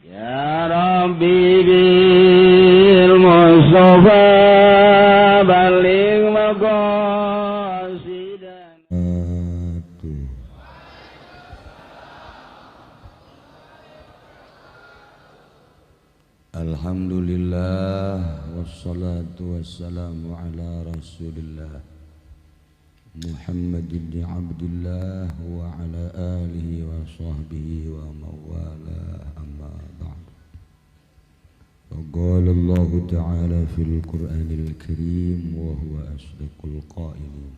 Ya Rabbi bil Mustafa baligh maqasidan. Alhamdulillah wassalatu wassalamu ala Rasulillah Muhammad ibn Abdullah wa ala alihi wa sahbihi wa mawala amma ba'd. Qala Allah Ta'ala fil Qur'anil Karim wa huwa asdaqul qailin.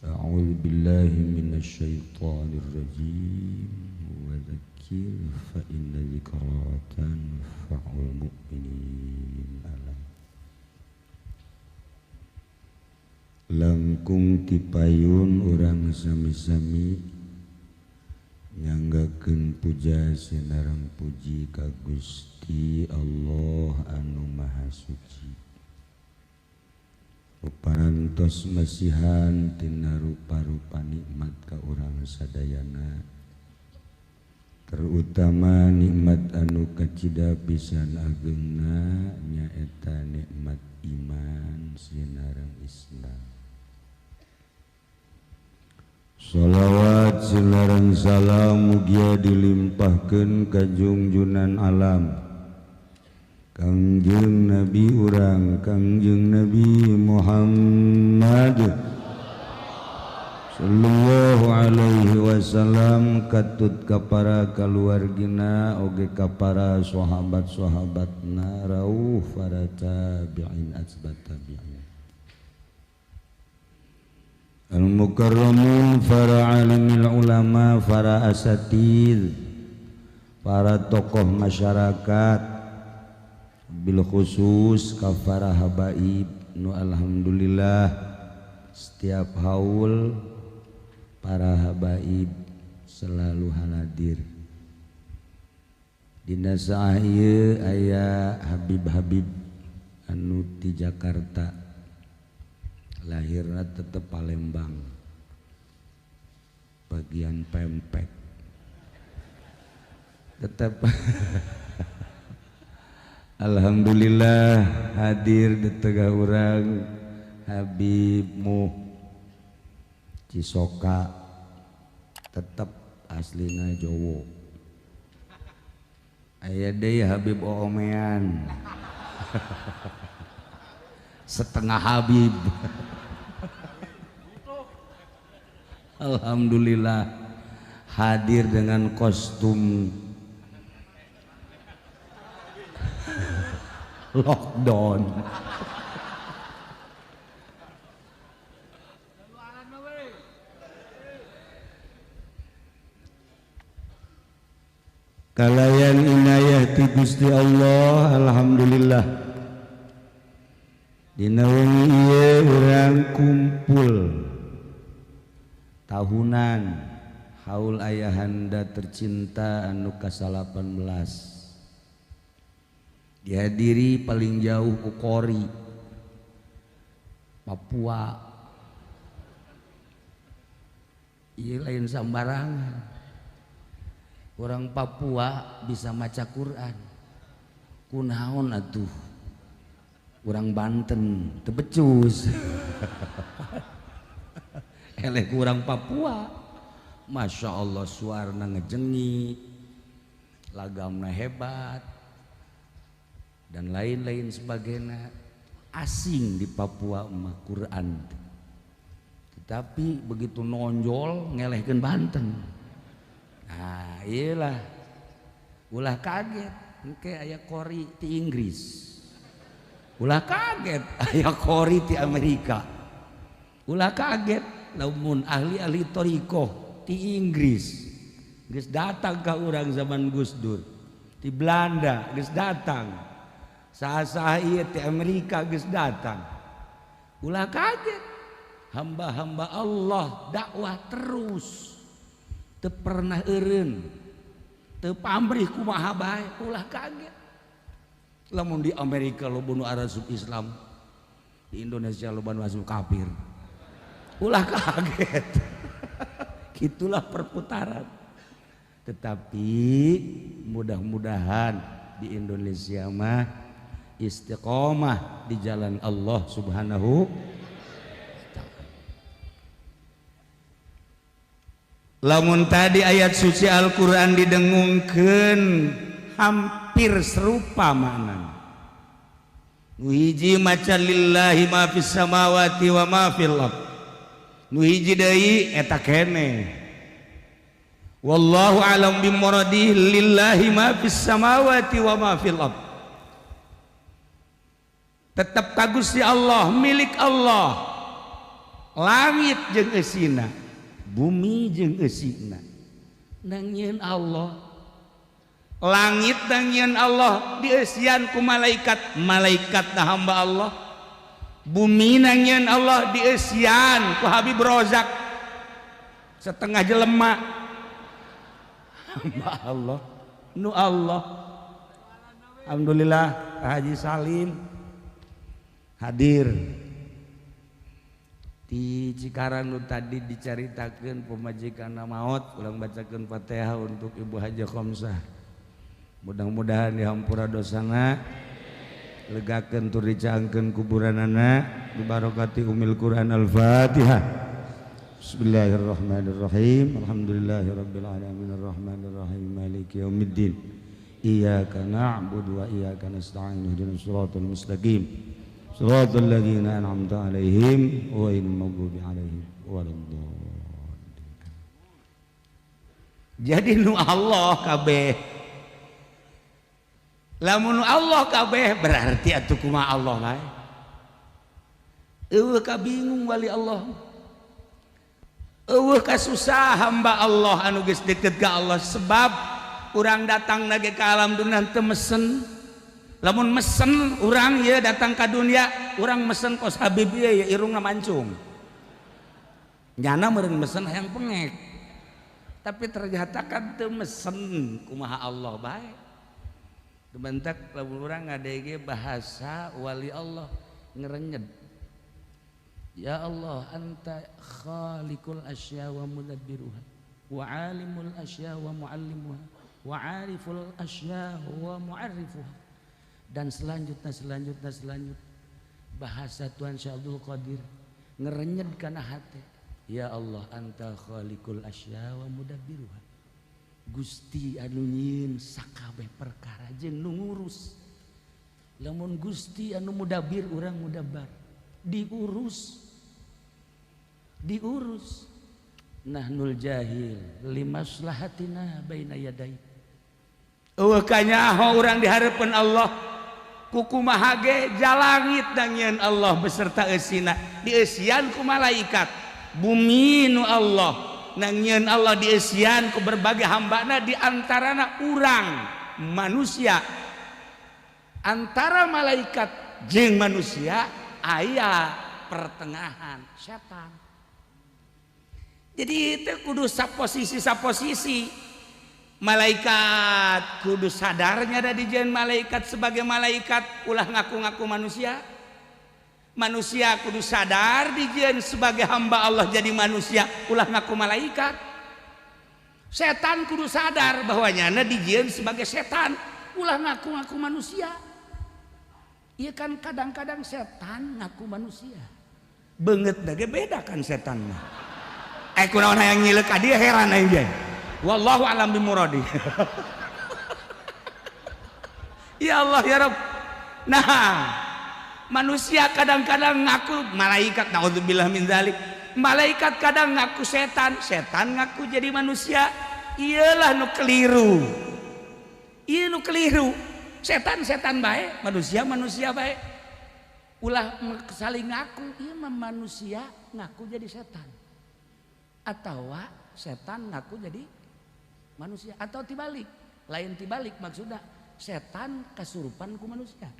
A'udzu billahi minasy syaithanir rajim. Wa dzakir fa inna dzikra tanfa'ul mu'minin. Langkung tipayun urang sami-sami nyanggakeun puja sinareng puji ka Gusti Allah anu Maha Suci. Parantos masihan tina rupa-rupa nikmat ka urang sadayana, terutama nikmat anu kacida pisan ageungna nyaeta nikmat iman sinareng Islam. Salawat sinareng salam mugia dilimpahkeun ka junjunan alam Kangjeng Nabi urang Kangjeng Nabi Muhammad sallallahu alaihi wasallam, katut ka para kaluargina oge ka para sahabat-sahabatna rauh para tabi'in asbat tabi'in al-mukarramun, para alimil ulama, para asatid, para tokoh masyarakat, bil khusus ka para habaib nu alhamdulillah setiap haul para habaib selalu hadir. Dina saah ieu aya habib-habib anu ti Jakarta, lahirna tetep Palembang, bagian pempek tetap alhamdulillah hadir di tengah urang Habibmu Cisoka, tetap aslina Jowo. Aya deui Habib Oomean setengah Habib. Alhamdulillah hadir dengan kostum lockdown. Kalayan inayah ti Gusti Allah, alhamdulillah. Dina wengi ieu urang kumpul tahunan haul ayahanda tercinta anu ka-18 dihadiri paling jauh ku Kori Papua. Ieu lain sambarangan. Orang Papua bisa maca Quran. Kunaon atuh? Urang Banten teu becus. Eleh kurang Papua, masya Allah suarna ngejengi, lagamna hebat, dan lain-lain sebagainya. Asing di Papua mah Quran, tetapi begitu nonjol ngelehkeun Banten. Nah iyalah, ulah kaget, engke aya Kori ti Inggris, ulah kaget aya Kori ti Amerika, ulah kaget lamun ahli-ahli torikoh ti Inggris geus datang ka urang zaman Gus Dur, ti Belanda geus datang, saha-saha ieu ti Amerika geus datang. Ulah kaget, hamba-hamba Allah dakwah terus, teu pernah eureun, teu pamrih kumaha bae. Ulah kaget lamun di Amerika loba nu arasup Islam, di Indonesia loba nu asup kafir. Ulah kaget. Gitulah perputaran. Tetapi mudah-mudahan di Indonesia mah istiqomah di jalan Allah Subhanahu wa taala. Lamun tadi ayat suci Al-Qur'an didengungkeun hampir serupa maknana. Nu hiji maca lillahi ma fis samawati wa ma fil ardh. Nu hiji deui eta keneh. Wallahu alam bimuradihi lillahi ma fis samawati wa ma fil ardh. Tetap ka Gusti Allah, milik Allah. Langit jeung eusina, bumi jeung eusina. Nangieun Allah. Langit nangieun Allah dieusian ku malaikat, malaikatna hamba Allah. Bumi nangieun Allah dieusian ku Habib Rozak. Setengah jelema hamba Allah, nu Allah. Alhamdulillah Haji Salim hadir di Cikarang nu tadi dicaritakeun pemajikanna maot, ulang bacakeun Fatihah untuk Ibu Haja Khomsah. Mudah-mudahan dihampura dosana, legakeun tur dicaangkeun kuburanana, dibarokati umil Quran Al-Fatihah. Bismillahirrahmanirrahim. Alhamdulillahirabbil alamin arrahmanir rahim maliki yaumiddin. Iyyaka na'budu wa iyyaka nasta'in ihdinas siratal mustaqim. Shiratal ladzina an'amta 'alaihim ghairil maghdubi 'alaihim waladdallin. Jadi nu Allah kabeh. Lamun Allah kabeh berarti atuh kumaha Allah lae. Eueuh ka bingung wali Allah. Eueuh ka susah hamba Allah anu geus deukeut ka Allah sebab urang datang nage ka alam dunia teu mesen. Lamun mesen urang ye datang ka dunia, urang mesen kos Habib ye irungna mancung. Nyana meureun mesen hayang pengek. Tapi ternyata kan teu mesen kumaha Allah bae. Bentak lamun urang ngadege bahasa wali Allah ngerenyed. Ya Allah anta khaliqul asya wa mudabbiruha wa alimul asya wa muallimuha wa ariful asya wa muarrifuha. Dan selanjutnya bahasa Tuhan Syekh Abdul Qadir ngerenyed kana hate. Ya Allah anta khaliqul asya wa mudabbiruha. Gusti anu nyieun sakabeh perkara jeung nu ngurus. Lamun Gusti anu mudabbir urang mudabbar. Diurus. Nahnul jahil limaslahatina baina yadai. Eueuh kanyaho urang dihareupeun Allah. Kukumaha ge jalangit nangieun Allah beserta eusina dieusian ku malaikat. Bumi nu Allah nangieun Allah dieusian ku berbagai hambana di antarana urang manusia. Antara malaikat jeung manusia aya pertengahan setan. Jadi itu kudu saposisi. Malaikat kudu sadarnya ada di jalan malaikat sebagai malaikat ulah ngaku-ngaku manusia. Manusia kudu sadar di jalan sebagai hamba Allah jadi manusia ulah ngaku malaikat. Setan kudu sadar bahwa nyana di jalan sebagai setan ulah ngaku-ngaku manusia. Iya kan kadang-kadang setan ngaku manusia. Beungeut ge beda kan setan mah. Kunaon hayang ngileuk ka dieu heran aing. Wallahu alam bimuradi. Ya Allah ya Rabb. Nah, manusia kadang-kadang ngaku malaikat, naudzubillah min dzalik. Malaikat kadang ngaku setan, setan ngaku jadi manusia. Iyalah nu keliru. Ieu nu keliru. Setan bae, manusia bae. Ulah saling ngaku, ieu mah manusia ngaku jadi setan. Atawa setan ngaku jadi manusia atau tibalik, lain tibalik maksudnya setan kasurupan ku manusia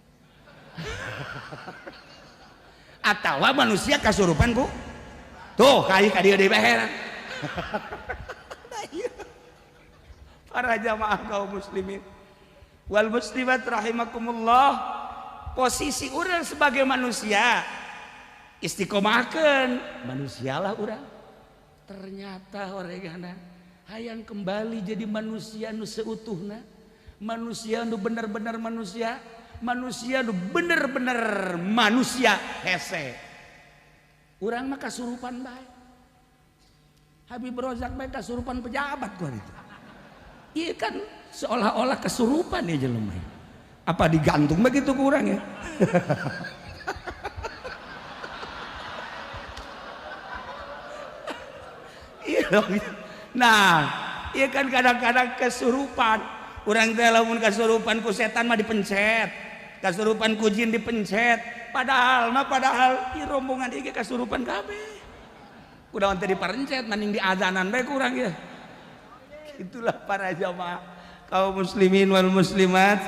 atau manusia kasurupan ku tuh kayak dia di heran. Para jamaah kaum muslimin wal muslimat rahimakumullah, posisi orang sebagai manusia istiqomahkeun manusialah orang. Ternyata orangana hayang kembali jadi manusia nu seutuhna, manusia nu bener-bener manusia, manusia nu bener-bener manusia hese. Urang mah kasurupan bae. Habib Rozak bae kasurupan pejabat gua itu. Iya kan seolah-olah kesurupan ya jelema. Apa digantung begitu ke urang ya? Nah, iya kan kadang-kadang kesurupan. Urang teh lamun kesurupan ku setan mah dipencet, kesurupan ku jin dipencet. Padahal ieu rombongan ieu kesurupan kabeh. Kudaon teh diperencet mending diazanan bae kurang ya. Itulah para jamaah kaum muslimin wal muslimat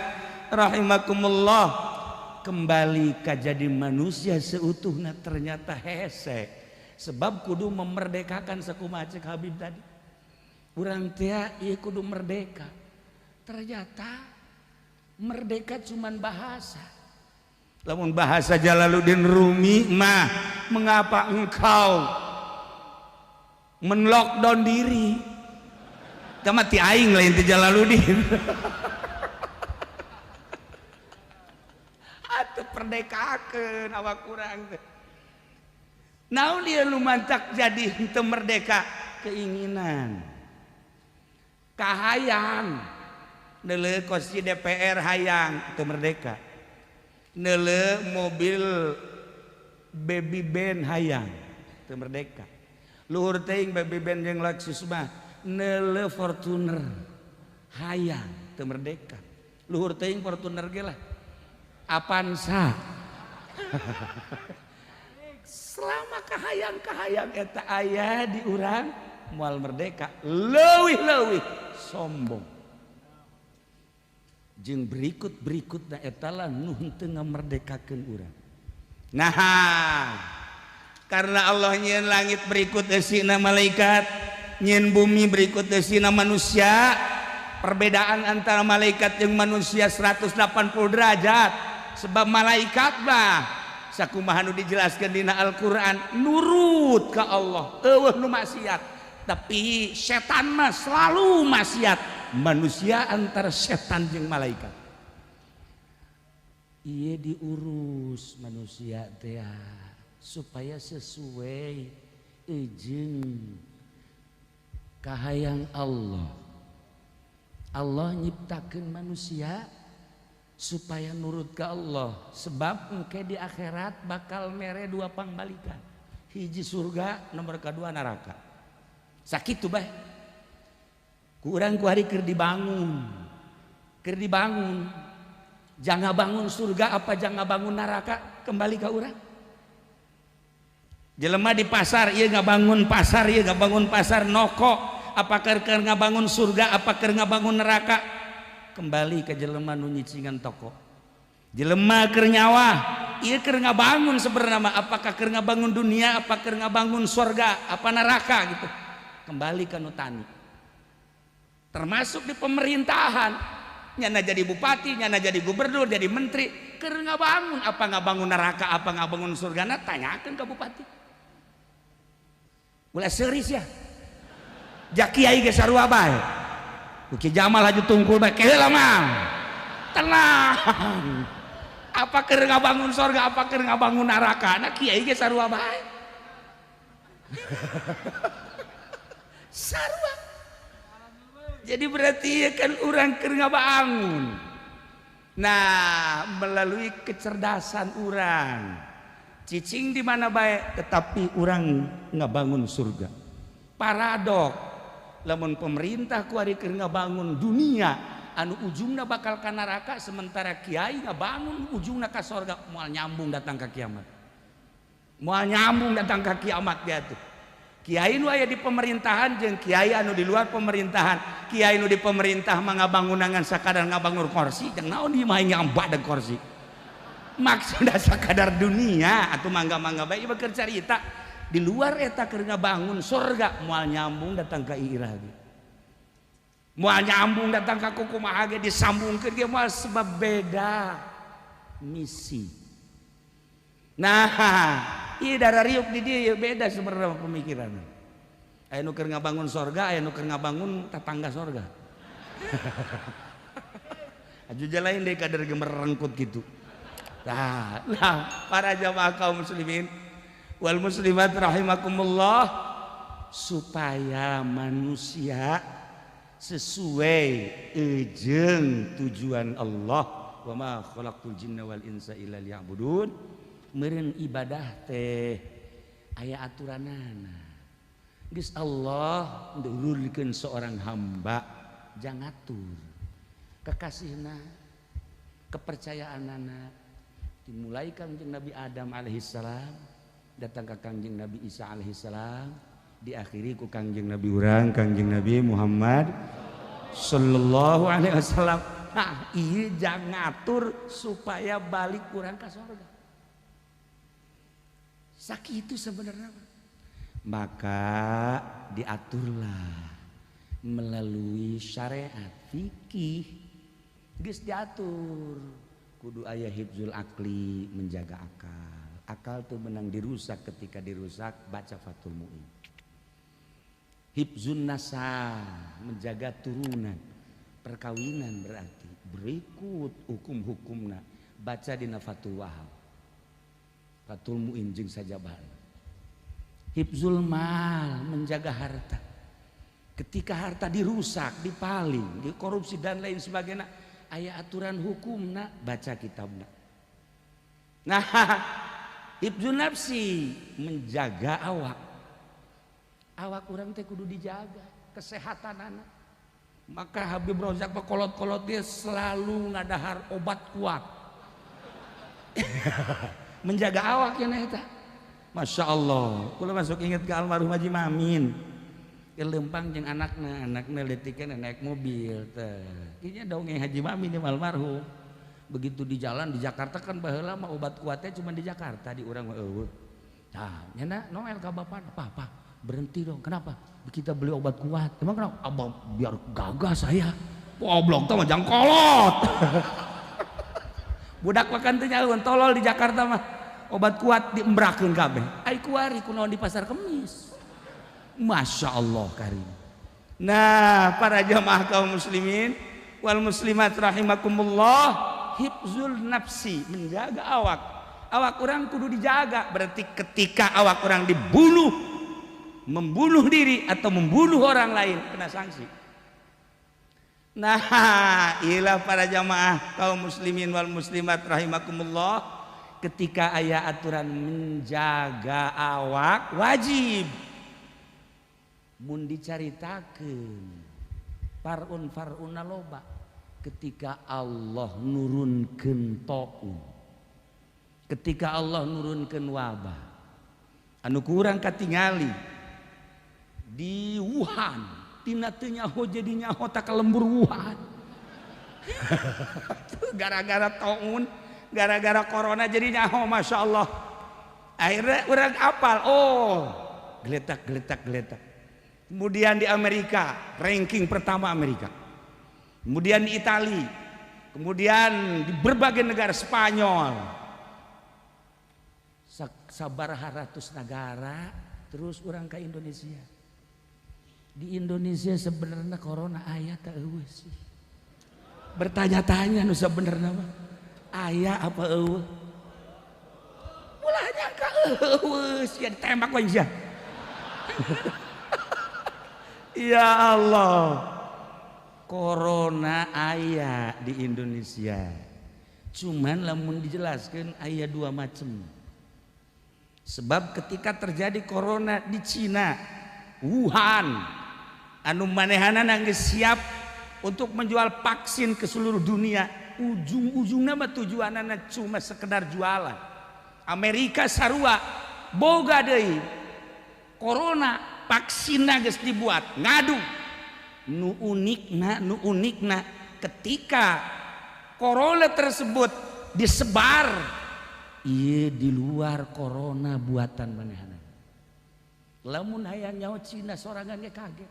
rahimakumullah. Kembali ka jadi manusia seutuhna ternyata hese. Sebab kudu memerdekakan sakumaha cek Habib tadi. Urang teh ieu kudu merdeka. Ternyata merdeka cuman bahasa. Lamun bahasa Jalaluddin Rumi mah, mengapa engkau men-lockdown diri? Tama ti aing lain ti Jalaluddin. Atuh perdekakeun awak urang teh. Naon dia lumantak jadi henteu merdeka? Keinginan, kahayang, neuleuh kursi DPR hayang teu merdeka, neuleuh mobil baby band hayang teu merdeka, luhur teuing baby band jeung Lexus mah neuleuh Fortuner hayang teu merdeka, luhur teuing Fortuner ge lah Avanza. Selama kahayang eta aya di urang moal merdeka, leuwih-leuwih sombong. Jeung berikut-berikutna eta lah nu henteu ngamerdekakeun urang. Nah, karena Allah nyieun langit berikut eusina malaikat, nyieun bumi berikut eusina manusia, perbedaan antara malaikat jeung manusia 180 derajat. Sebab malaikat mah sakumaha nu dijelaskeun dina Al-Qur'an nurut ka Allah, eueuh nu maksiat. Tapi setan mah selalu maksiat. Manusia antara setan jeung malaikat. Ieu diurus manusia teh supaya sesuai jeung kahayang Allah. Allah nyiptakeun manusia supaya nurut ke Allah. Sebab engke di akhirat bakal mere dua pangbalikan, hiji surga, nomor kedua neraka. Sakitu bae ku urang ku hari keur dibangun jangan bangun surga apa jangan bangun neraka, kembali ke urang. Jelema di pasar ieu ngabangun pasar, ieu ngabangun pasar noko, apa keur ngabangun surga apa keur ngabangun neraka, kembali ke jelema nu nyicingan toko. Jelema keur nyawa ieu keur ngabangun sebenarnya apakah keur ngabangun dunia apa keur ngabangun surga apa neraka gitu, kembali ke nu tani. Termasuk di pemerintahan, nyana jadi bupati, nyana jadi gubernur, jadi menteri, keur ngabangun apa ngabangun neraka apa ngabangun surga, tanyakeun ka bupati. Ulah seuris ya. Jak kiai ge sarua bae. Ki Jamal haju tungkul bae keheula mah. Tenang. Apa keur ngabangun surga apa keur ngabangun neraka, kiai ge sarua bae. Sarua. Jadi berarti kan orang keur ngabangun. Nah, melalui kecerdasan orang, cicing di mana baik, tetapi orang ngabangun surga. Paradok, lamun pemerintah ku ari keur ngabangun dunia, anu ujungna bakal ka neraka, sementara kiai ngabangun ujungna ka surga, moal nyambung datang ke kiamat. Moal nyambung datang ke kiamat dia tuh. Kiai nu aya di pemerintahan jeung kiai anu di luar pemerintahan. Kiai nu di pemerintah mah ngabangunangan sakadar ngabangun kursi, jeung naon ieu mah ngambadeg kursi. Maksudna sakadar dunia atuh mangga-mangga bae ieu keur carita. Di luar eta keur ngabangun surga, moal nyambung datang ka irah ge. Moal nyambung datang ka kumaha ge disambungkeun ge moal sebab beda misi. Nah, ieu darariuk di dieu beda sebenarnya pemikiran. Aya nu keur ngabangun sorga, aya nu keur ngabangun tetangga sorga. Ajuja lain deh kader gemer rengkut gitu. Nah, para jamaah kaum muslimin wal muslimat rahimakumullah, supaya manusia sesuai jeung tujuan Allah, wa ma khalaqtul jinna wal insa illa liya'budun, meureun ibadah teh aya aturanana. Geus Allah ndulurkeun seorang hamba jang ngatur kekasihna, kepercayaanana, dimulai kangjeng Nabi Adam alaihissalam datang ke kangjeng Nabi Isa alaihissalam, diakhiri ku kangjeng Nabi urang kangjeng Nabi Muhammad sallallahu alaihi wasallam. Nah, ieu jang ngatur supaya balik urang ka surga. Sakitu sebenarnya. Maka diaturlah melalui syariat fikih. Geus diatur kudu aya hifzul akli, menjaga akal. Akal tuh menang dirusak, ketika dirusak baca Fathul Mu'in. Hifzun nasab, menjaga turunan, perkawinan berarti berikut hukum-hukumna baca dina Fathul Wahab, Fathul Mu'in jeung sajabal. Hifzul mal, menjaga harta. Ketika harta dirusak, dipaling, dikorupsi dan lain sebagainya, aya aturan hukumna, baca kitabna. Nah, hifzun nafsi, menjaga awak. Awak orang teh kudu dijaga kesehatan anak. Maka Habib Rozak pekolot-kolot dia selalu ngadahar obat kuat. Menjaga awak ya eta. Masya Allah. Kula masuk inget ke almarhum Haji Mamin. Lempang jeung anakna letikeun naik mobil teh. Ieu dongeng Haji Mamin yang almarhum. Begitu di jalan di Jakarta kan baheula mah obat kuatnya cuma di Jakarta, di urang mah eueuh. Nah, nyana Noel ka bapak, "Apa? Berhenti dong." "Kenapa?" "Kita beli obat kuat." "Emang kenapa?" "Abang biar gagah saya." Goblok teh mah jang kolot. Budak makan teh nyaeun tolol di Jakarta mah. Obat kuat diembrakeun kabeh. Ai kuari kunaon di pasar Kemis. Masya Allah karim. Nah, para jamaah kaum muslimin wal muslimat rahimakumullah, hifzul nafsi, menjaga awak. Awak orang kudu dijaga, berarti ketika awak orang dibunuh, membunuh diri atau membunuh orang lain, kena sanksi. Nah, inilah para jamaah kaum muslimin wal muslimat rahimakumullah, ketika aya aturan menjaga awak wajib. Mun dicaritakeun farun loba ketika Allah nurunkeun taun, ketika Allah nurunkeun wabah anu kurang katingali di Wuhan, tina teu nyaho jadi nyaho tak lembur Wuhan. Gara-gara taun, gara-gara corona jadi nyaho, masya Allah. Akhirnya orang apal, oh geletak. Kemudian di Amerika, ranking pertama Amerika. Kemudian di Italia, kemudian di berbagai negara, Spanyol. Sabaraha ratus negara, terus orang ke Indonesia. Di Indonesia sebenarnya corona aya teh eueuh sih. Bertanya-tanya nu sebenarnya mah aya apa eueuh? Ulah nyangka eueuh sia ditembak we sia. Ya Allah, corona aya di Indonesia. Cuman lamun dijelaskan aya dua macam. Sebab ketika terjadi corona di Cina, Wuhan, anu manehanana geus siap untuk menjual vaksin ke seluruh dunia, ujung-ujungna mah tujuanana cuma sekedar jualan. Amerika sarua boga deui corona, vaksinna geus dibuat, ngadu. Nu unikna ketika corona tersebut disebar, ieu di luar corona buatan manehna. Lamun hayang nyaho Cina sorangan ge kaget,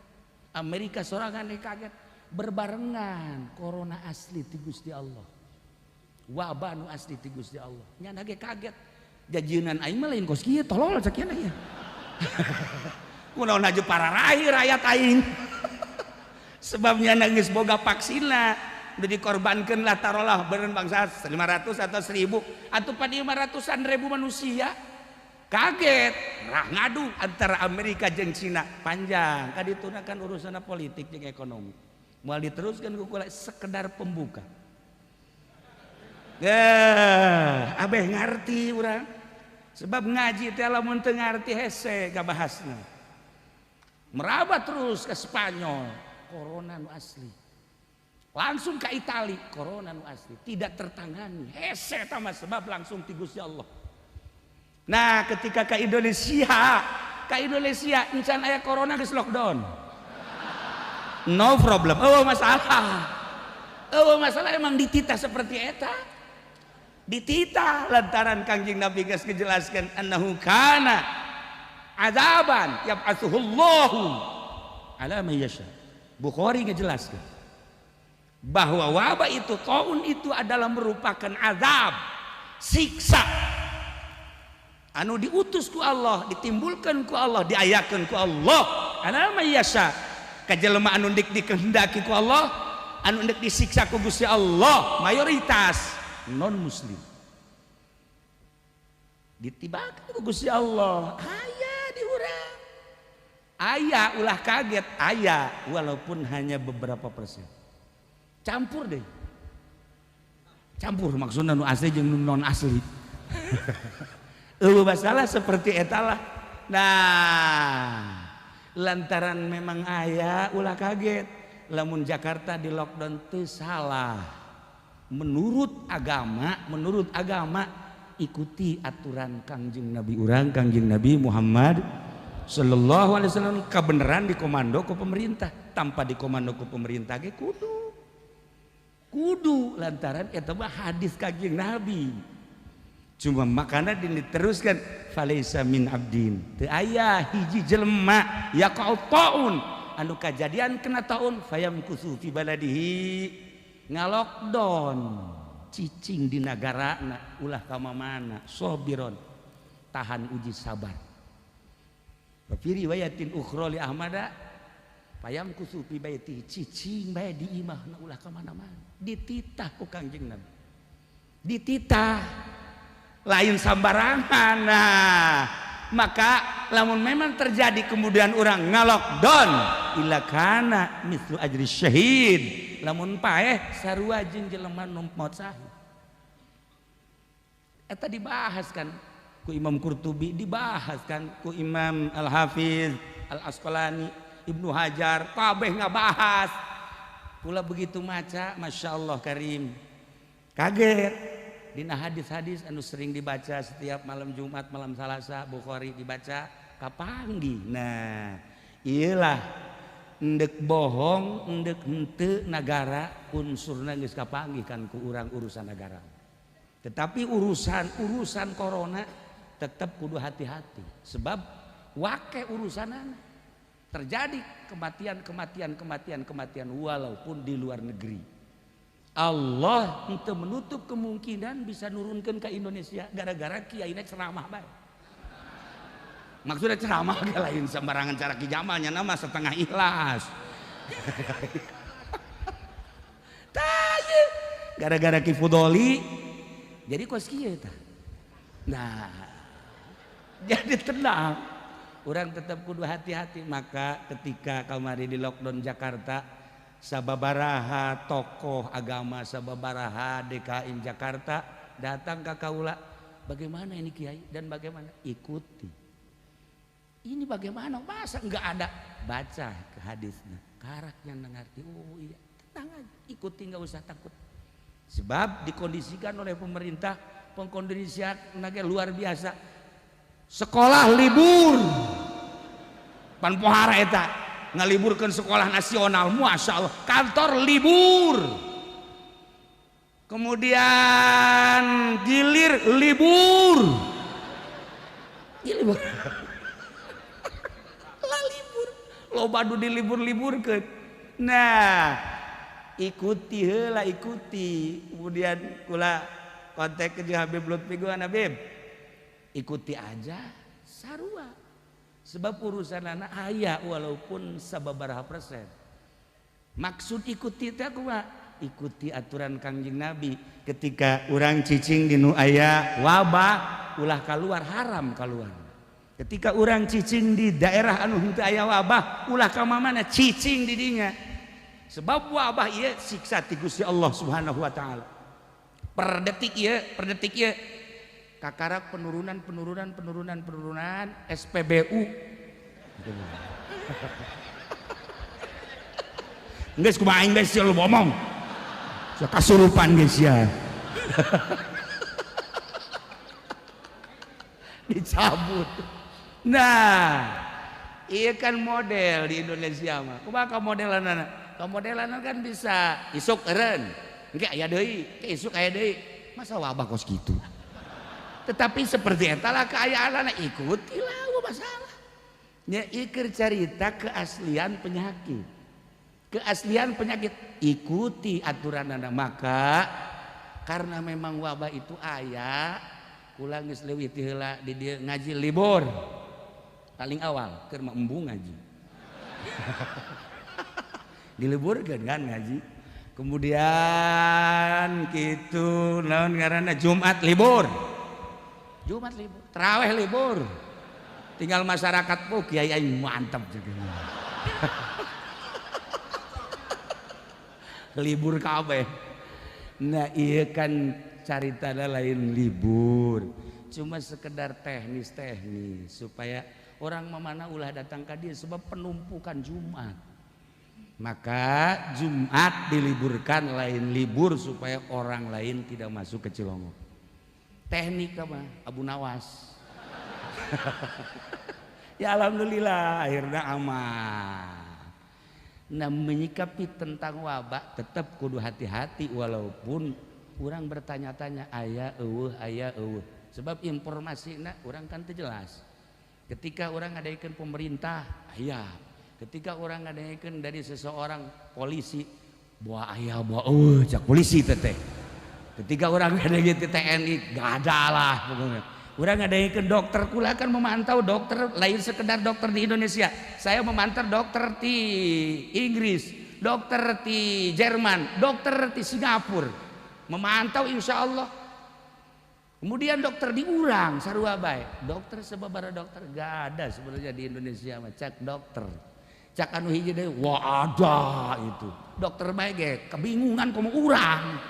Amerika sorangan ge kaget, berbarengan corona asli ti Gusti Allah, wabah nu asli ti Gusti Allah, nyana ge kaget. Jajeunan aing mah lain kos kieu tolol sakieu ya. kunaon aja para rakyat aing. Sebabnya nangis boga vaksina udah dikorbankan lah taruhlah beren bangsa 500 atau 1000 atau pada 500-an ribu manusia kaget rah ngadu antara Amerika jeung Cina panjang kadituna kan urusan politik jeung ekonomi moal diteruskan kukula sekedar pembuka abeh ngarti urang sebab ngaji teh lamun teu ngarti hese kabahasna meraba terus ke Spanyol corona nu asli langsung ke Itali corona nu asli tidak tertangani hese tama sebab langsung ti Gusti Allah. Nah ketika ke Indonesia encan aya corona geus lockdown no problem masalah emang dititah seperti eta dititah lantaran Kangjeng Nabi geus ngejelaskeun annahu kana azaban yab'atsuhullahu ala may yasha. Bukhari ngejelaskan bahwa wabah itu taun itu adalah merupakan azab siksa anu diutus ku Allah ditimbulkan ku Allah diayakeun ku Allah ala may yasha ka jelema anu dik dikehendaki ku Allah anu dik disiksa ku Gusti Allah mayoritas non muslim ditibakan ku Gusti Allah aya di urang aya ulah kaget aya walaupun hanya beberapa persen campur deh campur maksudnya nu asli jeung nu non asli masalah seperti etalah nah lantaran memang aya ulah kaget lamun Jakarta di lockdown teu salah menurut agama ikuti aturan Kangjeng Nabi urang Kangjeng Nabi Muhammad Sallallahu alaihi wasallam kebenaran dikomando ku pemerintah tanpa dikomando ku pemerintah ge kudu lantaran eta mah hadis Kangjeng Nabi cuma makana diteruskan falaisa min abdin teu aya hiji jelema yaqautaun anu kajadian kena taun fayamkusu fi baladihi ngalokdon cicing di nagarana ulah ka mana sabiron tahan uji sabar. Fi riwayatin ukhra li Ahmada payam kusu fi baiti cicing bae di imahna ulah ka mana-mana dititah ku Kangjeng Nabi dititah lain sambarangan nah maka lamun memang terjadi kemudian orang ngalokdon ila kana mislu ajri syahid lamun paeh sarua jeung jelema nu maut syahid eta dibahas kan ku Imam Qurtubi dibahas kan ku Imam Al-Hafiz Al-Asqalani Ibnu Hajar kabeh ngabahas pula begitu maca Masya Allah Karim kaget dina hadis-hadis anu sering dibaca setiap malam Jumat malam Salasa Bukhari dibaca kapanggi nah iyalah endek bohong endek henteu negara unsurna geus kapanggi kan ku urang urusan negara tetapi urusan corona tetap kudu hati-hati sebab wake urusanana terjadi kematian walaupun di luar negeri Allah itu menutup kemungkinan bisa nurunkan ke Indonesia gara-gara kiainya ceramah baik maksudnya ceramah gak lain sembarangan cara kijamalnya nama setengah ikhlas gara-gara kifudoli jadi kos kieu tah nah jadi tenang orang tetap kudu hati-hati maka ketika kamari di lockdown Jakarta sababaraha tokoh agama sababaraha DKI Jakarta datang ke kaula bagaimana ini Kiai dan bagaimana ikuti ini bagaimana masa enggak ada baca ke hadisnya karaknya ngerti oh iya tenang aja ikuti enggak usah takut sebab dikondisikan oleh pemerintah pengkondisian luar biasa sekolah libur pan pohara eta ngaliburkan sekolah nasional Masya Allah kantor libur kemudian gilir libur lah libur loba anu dilibur-liburkeun nah ikuti heula ikuti kemudian kula kontak ke Habib Lutfi gua Habib ikuti aja sarua sebab urusan anak aya walaupun sababaraha persen. Maksud ikuti teh kumaha? Ikuti aturan Kangjeng Nabi. Ketika orang cicing di nu aya wabah ulah keluar, haram keluar. Ketika orang cicing di daerah anu henteu aya wabah ulah ka mana cicing di dinya. Sebab wabah ieu siksa ti Gusti Allah Subhanahu wa taala. Per detik ieu kakarak penurunan SPBU. Geus kumaha aing geus lu ngomong. Sok kasurupan geus ya. Dicabut. Nah, iya kan model di Indonesia mah. Kumaha modelanana? Modelanana kan bisa isuk eureun. Engke aya deui, ke isuk aya deui. Masa wabah kos kitu? Tetapi seperti eta lah keayaanana ikutilah masalah. Nya ikir carita keaslian penyakit. Keaslian penyakit ikuti aturanana. Maka karena memang wabah itu aya, ulah geus leuwih ti heula di dieu ngaji libur. Paling awal keur embung ngaji. Diliburkeun kan ngaji. Kemudian kitu naon ngaranna Jumat libur. Jumat libur, tarawih libur. Tinggal masyarakat po kiai aing mantap juga. Libur kabeh. Nah iya kan caritana lain libur, cuma sekedar teknis supaya orang memana ulah datang ka dieu sebab penumpukan Jumat. Maka Jumat diliburkan lain libur supaya orang lain tidak masuk ke Cilongo. Teknik apa? Abu Nawas. Ya alhamdulillah akhirnya aman. Nah menyikapi tentang wabah tetap kudu hati-hati walaupun orang bertanya-tanya aya eueuh sebab informasinya orang kan teu jelas. Ketika orang ngadaikeun pemerintah aya, ketika orang ngadaikeun dari seseorang polisi bawa aya bawa eueuh cak polisi teh. Ketika orang ngadaikeun TNI gak ada lah pokoknya. Orang ngadaikeun dokter kula kan memantau dokter lain sekedar dokter di Indonesia. Saya memantau dokter di Inggris, dokter di Jerman, dokter di Singapura. Memantau insya Allah. Kemudian dokter di urang sarua bae. Dokter sababaraha dokter gak ada sebenarnya di Indonesia mah cak dokter. Cak anu hiji deui wah ada itu. Dokter bae ge kebingungan komo urang.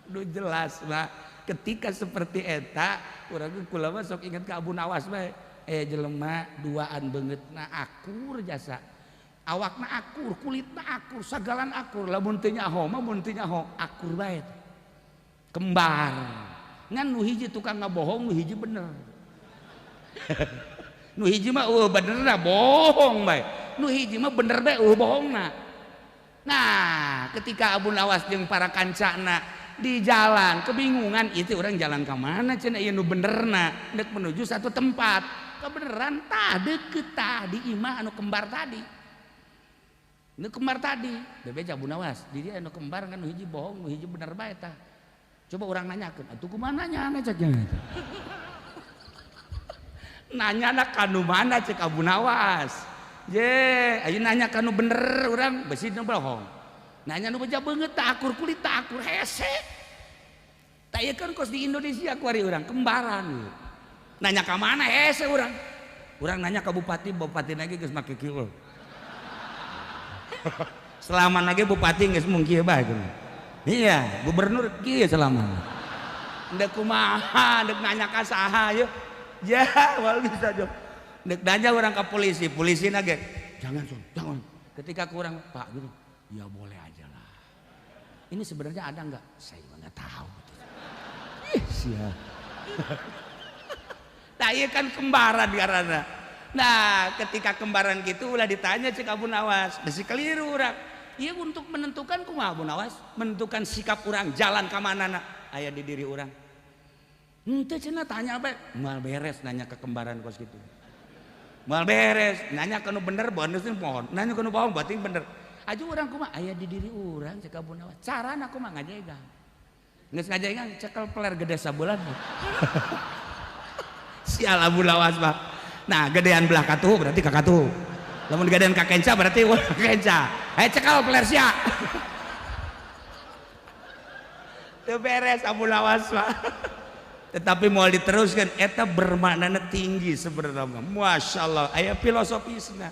Duh jelas lah. Ketika seperti eta urang kula mah sok inget ka Abu Nawas bae. Jelema duaan beungeutna akur jasa. Awakna akur, kulitna akur, sagalan akur. Lamun teu nyaho mah mun teu nyaho akur bae. Kembar. Ngan nu hiji tukang ngabohong, nu hiji bener. Nu hiji mah benerna bohong bae. Nu hiji mah bener bae bohongna. Nah, ketika Abu Nawas jeung para kancana di jalan kebingungan itu orang jalan ke mana cenah ieu nu benerna dek menuju satu tempat kebeneran tah deukeut tah di imah anu kembar tadi nu kembar tadi bebe Abu Nawas di dia anu kembar kan nu hiji bohong nu hiji bener bae tah coba orang nanyakeun atuh kumaha nanyana cek nanyana ka nu mana cek Abu Nawas je ayeuna nanya ka nu bener urang besi nu bohong. Nanya nu beja beungeut tah akur kulit tah akur hese. Tah ieu kan kos di Indonesia ku ari urang kembaran. Nanya ka mana hese urang. Urang nanya ka bupati, bupati lagi geus make kieu. Selama lagi bupati geus mung kieu bae. Iya, gubernur kieu selama. Dek kumaha, dek nanya ka saha yeuh. Ya, wal bisa jog. Dek nanya urang ka polisi, polisi ge jangan son, jangan. Ketika kurang Pak gitu. Ya boleh aja lah. Ini sebenarnya ada nggak? Saya nggak tahu. Siap. Nah iya kan kembaran karena. Nah ketika kembaran gitu ulah ditanya cek Abu Nawas. Besi keliru orang. Iya untuk menentukan kumaha Abu Nawas. Menentukan sikap orang jalan ke mana nak. Aya di diri orang. Henteu cenah tanya apa? Mal beres nanya ke kembaran kos gitu. Mal beres nanya ke nu bener bonus pohon. Nanya ke nu bohong berarti bener. Aju orang kumaha aya di diri orang cek Abu Nawas. Carana kumaha ngajegang. Geus ngajegang cekel peler gede sabulan. sial Abu Lawas mah. Nah gedean belah katuh berarti kakatuh, lamun gedean kakenca berarti ulah kakenca. Cekal pelersia. Teu beres Abu Lawas mah. Tetapi mau diteruskan eta bermakna tinggi sebenarnya. Masya Allah aya filosofisna.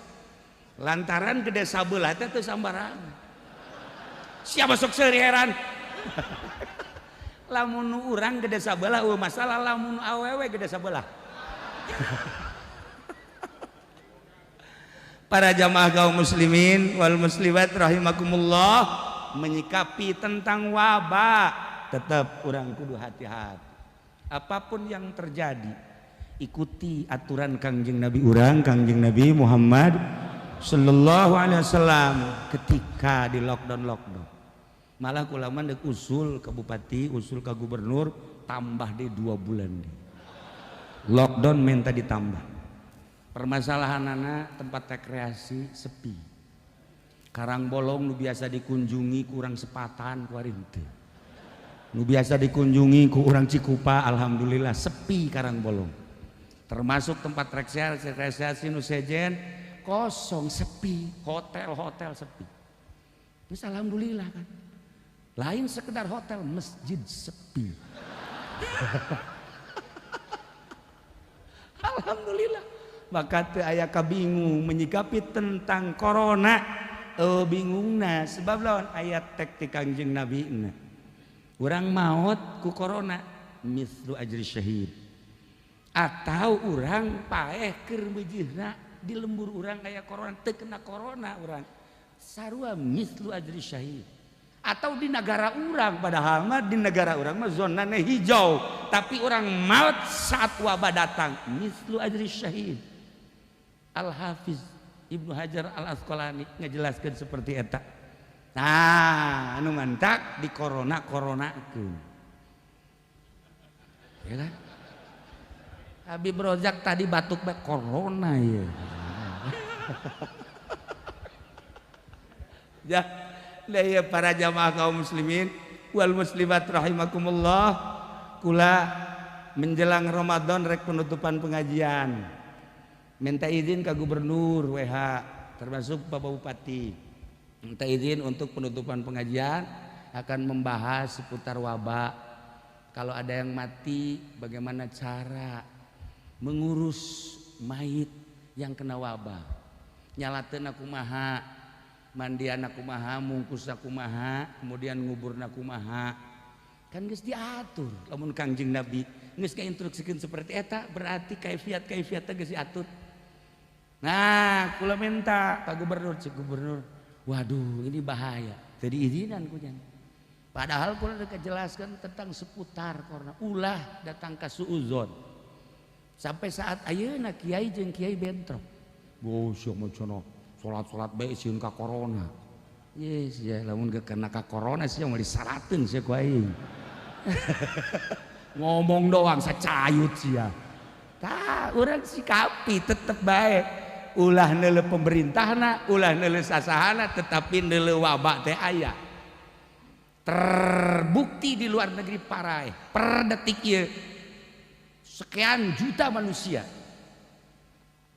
Lantaran gede sabelah teh teu sambarangan. Siapa sok seuri heran. Lamun urang gede sabelah masalah, lamun awewe gede sabelah. Para jamaah kaum muslimin wal muslimat rahimakumullah, menyikapi tentang wabah tetap orang kudu hati-hati. Apapun yang terjadi ikuti aturan Kangjeng Nabi urang, Kangjeng Nabi Muhammad sallallahu alaihi wasallam ketika di lockdown. Malah ulama dek usul ke bupati, usul ke gubernur tambah deh 2 bulan deh. Lockdown minta ditambah. Permasalahan anak tempat rekreasi sepi. Karangbolong nu biasa dikunjungi kurang sepatan kuari henteu. Nu biasa dikunjungi ku urang Cikupa alhamdulillah sepi Karangbolong. Termasuk tempat rekreasi nu sejen kosong sepi, hotel sepi. Terus alhamdulillah kan. Lain sekedar hotel, masjid sepi. Alhamdulillah. Maka teu aya kabingung menyikapi tentang corona. Bingungna sebab lawan ayat tek ti Kangjeng Nabi na. Urang maot ku corona mislu ajri syahid. Atau urang paeh keur beujeuhna di lembur urang aya corona teu kena corona urang. Sarua mislu ajri syahid. Atau di negara orang, padahal mah di negara orang mah zonanya hijau, tapi orang maut saat wabah datang mislu ajri syahid. Al-Hafiz Ibnu Hajar Al-Asqalani ngejelaskan seperti eta. Nah anu mantak di corona-coronakeun ya kan. Habib Rozak tadi batuk bae corona ya. Ya ya para jamaah kaum muslimin wal muslimat rahimakumullah, kula menjelang Ramadan rek penutupan pengajian minta izin ke gubernur WH termasuk Bapak Bupati, minta izin untuk penutupan pengajian akan membahas seputar wabah. Kalau ada yang mati bagaimana cara mengurus mayit yang kena wabah, nyalateun kumaha, mandian kumaha, mungkus kumaha, kemudian ngubur kumaha, kan geus diatur. Lamun Kangjeng Nabi geus kainstruksikeun seperti eta berarti kaifiat geus diatur. Nah kula minta Pak Gubernur, Cik Gubernur, waduh ini bahaya tadi izinan kujan. Padahal kula udah kejelaskan tentang seputar corona, ulah datang ke suuzon sampai saat ayeuna kiai jeung kiai bentrok. Bosok macana salat bae sieun ka corona. Yes ya lamun kena ka corona sih mau disarateun sia ku aing. Ngomong doang sacayut sia. Tah urang sikapi tetep bae. Ulah neuleuh pemerintahna, ulah neuleuh sasahana, tetapi neuleuh wabah teh aya. Terbukti di luar negeri parah per detik ieu sekian juta manusia.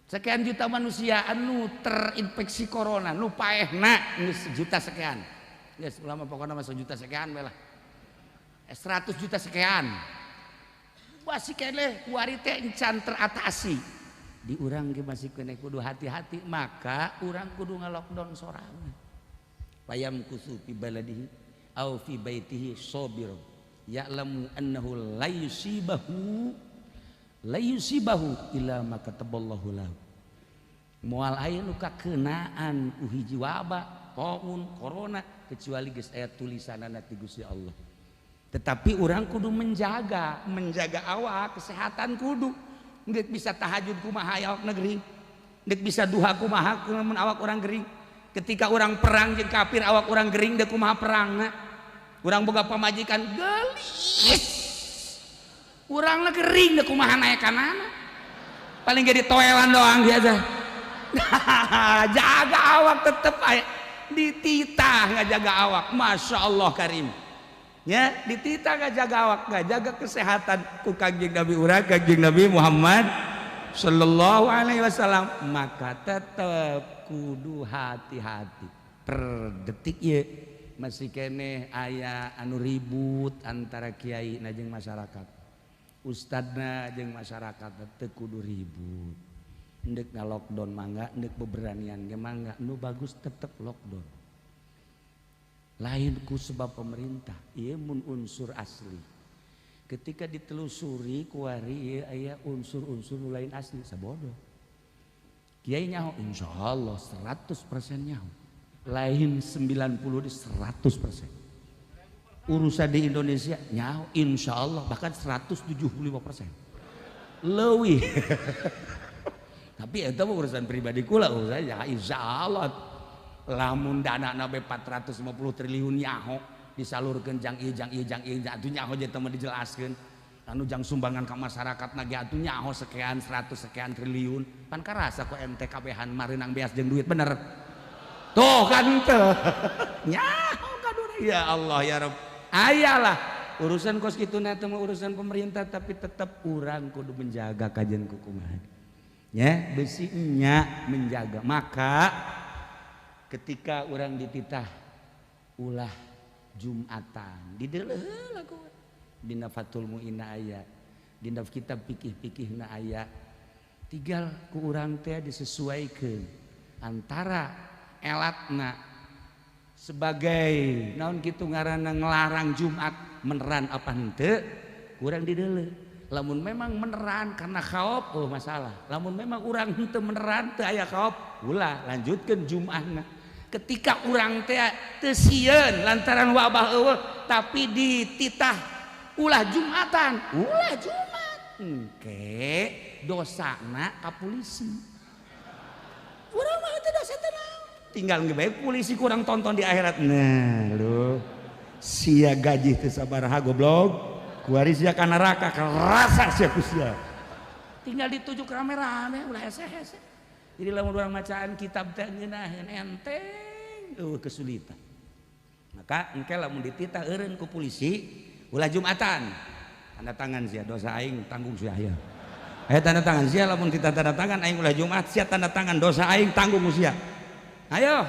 Sekian juta manusia anu terinfeksi corona, nu paehna geus juta sekian. Geus ulama pokona mah juta sekian we lah. 100 juta sekian. Masih keneh kuari teh encan teratasi. Di urang ge masih keneh kudu hati-hati, maka urang kudu ngalockdown sorangan. Payam kusu fi baladihi au fi baitihi sabir ya'lamu annahu la yusibahu illa ma kataballahu lahu. Moal aya nu kakeunaan ku hiji wabah, taun, corona kecuali geus aya tulisanana ti Gusti Allah. Tetapi urang kudu menjaga awak, kesehatan kudu. Nggak bisa tahajud kumaha awak negeri, nggak bisa duha kumaha mun awak orang gering. Ketika orang perang jeung kafir awak orang gering dek kumaha perangna. Urang boga pamajikan gelis, urang gering dek kumaha naekanana. Paling jadi toelan doang biasa. Jaga awak tetep dititah nggak jaga awak, masya Allah karim. Ya, ditita gak jaga awak, gak jaga kesehatan ku Kangjeng Nabi urang, Kangjeng Nabi Muhammad sallallahu alaihi wasallam, maka tetap kudu hati-hati. Per detik ya masih kene aya anu ribut antara kiai na jeung masyarakat. Ustadna jeung masyarakat teu kudu ribut. Endek na lockdown mangga, endek beberanian ge mangga, nu bagus tetep lockdown. Lain ku sebab pemerintah, ieu mun unsur asli. Ketika ditelusuri kuari ieu aya unsur-unsur lain asli sabodo. Kiai nyaho insyaallah 100% nyaho. Lain 90 di 100%. Urusan di Indonesia nyaho insyaallah bahkan 175%. Leuwih. Tapi eta mah urusan pribadi kula urusan ya insyaallah. Lamun dana nabe 450 triliun nyaho disalurkeun jang ieu atuh nyaho je teu dijelaskeun anu jang sumbangan ka masyarakat nage atuh nyaho sekian 100 sekian triliun pan karasa ku ente kabehan mareunang beas jeung duit bener tuh kan teu nyaho kaduna ya Allah ya Rabb ayalah urusan kos kituna teh urusan pemerintah tapi tetap urang kudu menjaga kajian kukumaha ya besi nya menjaga maka ketika orang dititah ulah Jumatan di heula ku dina Fathul Mu'inna aya dina kitab pikih-pikihna aya tinggal ku urang teh disesuaikeun antara elatna sebagai naon kitu ngaranna ngelarang Jumat meneran apa henteu kurang di deuleu lamun memang meneran karena khauf oh masalah lamun memang urang henteu meneran teu aya khauf ulah lanjutkeun Jumatna ketika urang teh teu sieun lantaran wabah eueuh tapi dititah ulah Jumatan ulah Jumat engke dosana ka polisi urang mah teh dosa teh tinggal ngebae polisi kurang tonton di akhirat nah lu sia gaji teu sabaraha goblok kuari sia ka neraka kerasa sia ku sia tinggal dituju ke rame-rame ulah hese-hese jadi lamun urang macaan kitab teh ngeunaheun enteng kesulitan maka engke lamun dititah eureun ku polisi ulah Jumatan tanda tangan sia dosa aing tanggung sia aya aya tanda tangan sia lamun dititah tanda tangan aing ulah Jumat sia tanda tangan dosa aing tanggung sia ayo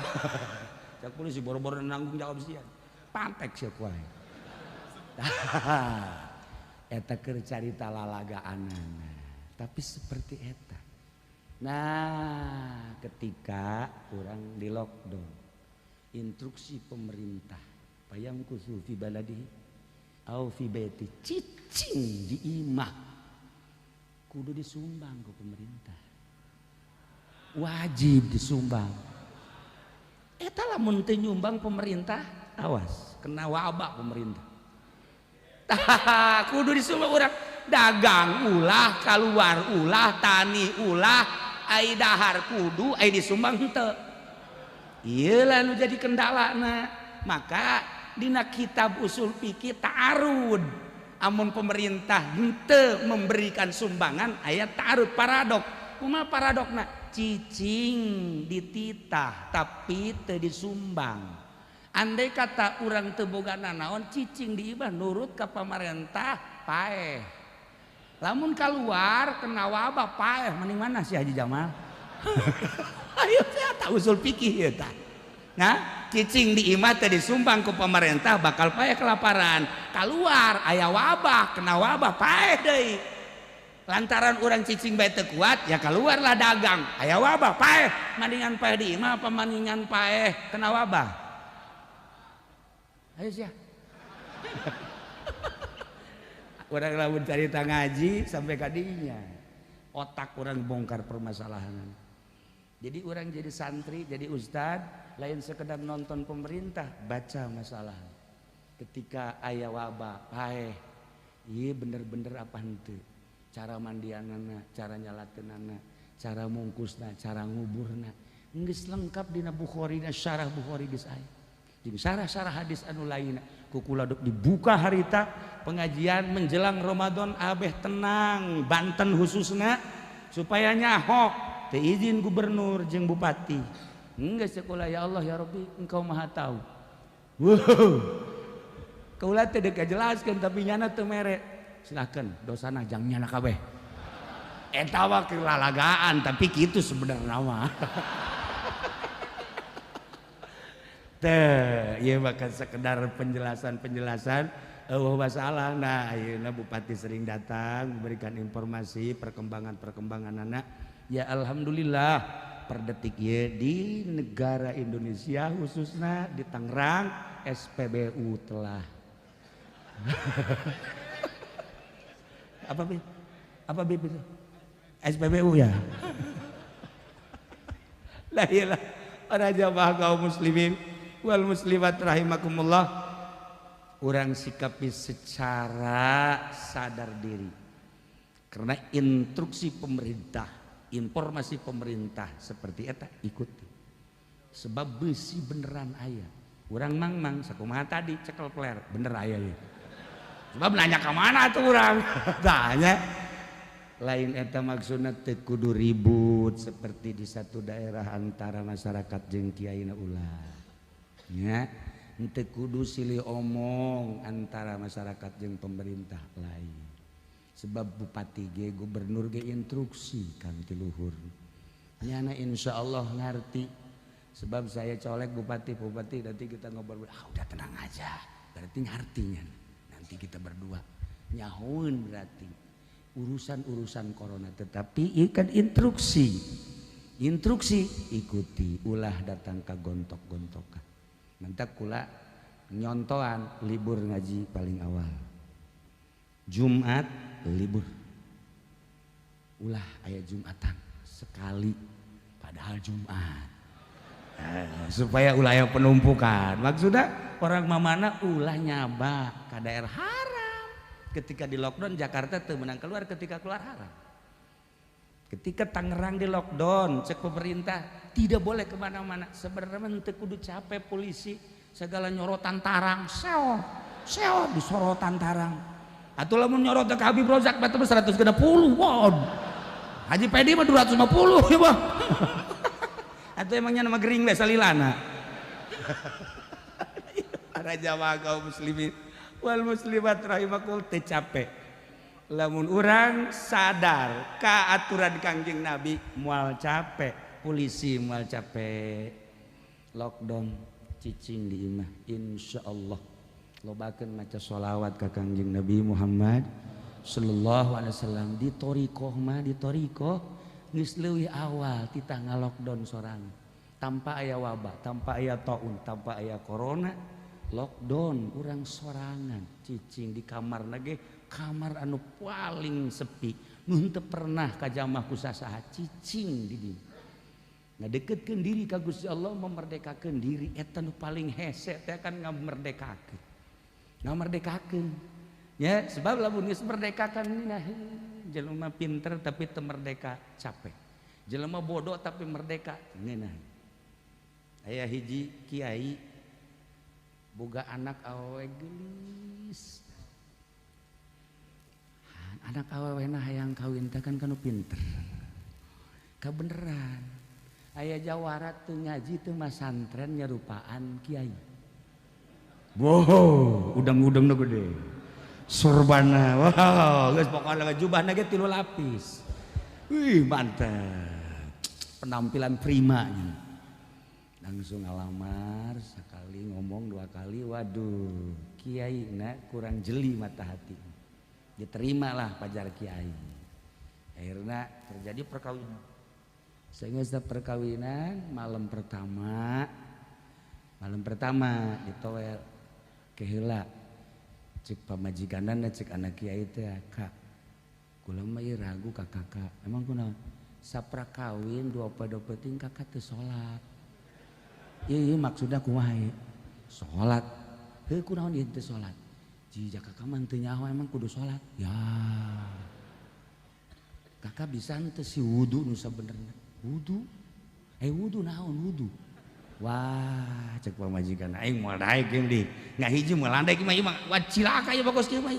cak polisi boro-boro nanggung jawab sia pantek sia ku aing eta keur carita lalagaanana tapi seperti eta nah ketika orang di lockdown instruksi pemerintah payam kusu fi baladi au fi baiti cicing di imah kudu disumbang ke pemerintah wajib disumbang eta lamun teu nyumbang pemerintah awas kena wabah pemerintah kudu disumbang urang dagang ulah keluar ulah tani ulah ai dahar kudu ai disumbang henteu ieu lah nu jadi kendalana maka dina kitab usul fikih ta'arud amun pemerintah henteu memberikan sumbangan aya ta'arud paradok kumaha paradokna cicing dititah tapi teu disumbang andai kata urang teu boga nanaon cicing diibah nurut ka pamarentah paeh lamun keluar kena wabah paeh mending mana si Haji Jamal ayo eta usul fikih eta nah cicing di imah teh disumbang ku pemerintah bakal paeh kelaparan keluar aya wabah kena wabah paeh deui lantaran urang cicing bae teu kuat ya keluarlah dagang aya wabah paeh mendingan paeh di imah apa mendingan paeh kena wabah ayo sia orang lamun carita ngaji sampai kadinya otak orang bongkar permasalahan jadi orang jadi santri jadi ustad lain sekedar nonton pemerintah baca masalah ketika aya wabah paeh ieu bener-bener apa henteu cara mandianana cara nyalakeunana cara mungkusna cara nguburna geus lengkap dina Bukhari na syarah Bukhari geus aya jeung syarah-syarah hadis anu lainna kukula dibuka harita pengajian menjelang Ramadan abeh tenang Banten khususnya supaya nyaho teu izin gubernur jeung bupati geus sekolah ya Allah ya Rabbi engkau maha tahu wow Kaulah teh dek jelaskeun tapi nyana teu mere. Silakan dosana jang nyana kabeh. Eta mah kelalagaan tapi kitu sebenarnya mah. Teh, ieu mah sekedar penjelasan masalah. Nah, ayeuna Bupati sering datang memberikan informasi perkembangan anak. Ya alhamdulillah per detik ye di negara Indonesia khususnya di Tangerang SPBU telah apa bib itu SPBU ya. La ilah para jamaah kaum muslimin wal muslimat rahimakumullah, urang sikapi secara sadar diri karena instruksi pemerintah, informasi pemerintah seperti eta ikuti sebab besi beneran aya. Urang mang sakumaha tadi cekel peler bener aya ya. Sebab nanya ke mana tuh urang tanya lain eta maksudna teu kudu ribut seperti di satu daerah antara masyarakat jeung kiaina ulah nya, teu kudu silih omong antara masyarakat jeung pemerintah lain. Sebab bupati ge gubernur ge instruksi kan ti luhur nyana insyaallah ngarti. Sebab saya colek bupati nanti kita ngobrol udah tenang aja berarti ngartinya nanti kita berdua nyahoun berarti urusan corona, tetapi ikan instruksi ikuti ulah datang ke gontok-gontokan. Mantak kula nyontoan libur ngaji paling awal Jumat libur ulah aya Jumatan sekali padahal Jumat supaya ulah yang penumpukan. Maksudnya orang mamana ulah nyaba ke daerah haram. Ketika di lockdown Jakarta teu menang keluar, ketika keluar haram. Ketika Tangerang di lockdown cek pemerintah tidak boleh kemana-mana. Sebenarnya teu kudu capek polisi segala nyorotan tarang seo di sorotan tarang. Atuh lamun nyorot ke Habib Rozak batu 160 won. Haji Pedi mah 250 ya bang. Atau emangnya nama gering biasa lilana. Para jamaah kaum muslimin wal muslimat rahimakumullah teu capek. Lamun urang sadar ka aturan Kangjeng Nabi moal capek, polisi moal capek. Lockdown cicing di imah insyaallah lobakeun maca sholawat ka Kangjeng Nabi Muhammad sallallahu alaihi wasallam. Di torikoh geus leuwih awal titah ngalockdown sorangan tanpa aya wabah, tanpa aya taun, tanpa aya corona. Lockdown urang sorangan cicing di kamar ge kamar anu paling sepi nu teu pernah kajamah ku sasaha cicing di dieu. Ngadeketkeun diri ka Gusti Allah, memerdekakeun diri eta nu paling hese teh kan ngamerdekakeun ya. Sebab lamun geus merdekakan nah jelema pinter tapi teu merdeka capek, jelema bodoh tapi merdeka ngeunah. Aya hiji kiai boga anak awewe geulis, anak awewena hayang kawin teh kan kanu pinter kabeneran. Aya jawara teu ngaji teu masantren nyarupaan kiai. Wow, udang-udang nu gede. Surbana, wow, guys pokoknya jubahnya ge 3 lapis. Wih mantap, penampilan prima nih. Langsung ngalamar sekali ngomong 2 kali, waduh kiai nak kurang jeli mata hati. Diterimalah pajar kiai. Akhirnya terjadi perkawinan. Sehingga setelah perkawinan malam pertama ditowel keheula. Cek pamajikanana cek anak kiai teh, kak kula mah ragu ka kakak, emang kunaon sapra kawin 20 ting kakak teu salat. Ieu maksudna kumaha ye salat heuh kunaon ieu teu salat jija kakak mah teu nyaho emang kudu salat ya kakak bisa teu si wudu nu sabenerna wudu naon wudu. Wah cek pamajikan aing moal daek geus di nggak hiji moal landai mah ieu mah cilaka ya bagus kieu mah.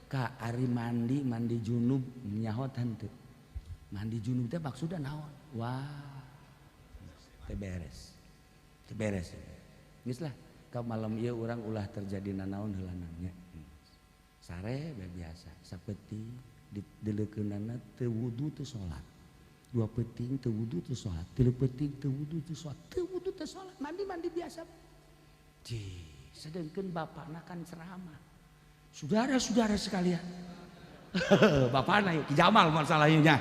Ka ari mandi junub nyaho henteu. Mandi junub teh maksudna naon? Wah teu beres. Geus lah maka malam ieu urang ulah terjadi nanaon heula namanya sare biasa sapeting dileukeunana teu wudu teu salat dua peting teu wudu teu salat tilu peting teu wudu teu salat teu wudu teu salat mandi biasa sedangkeun bapana kan ceramah saudara-saudara sekalian bapana yuk Jamal masalahnya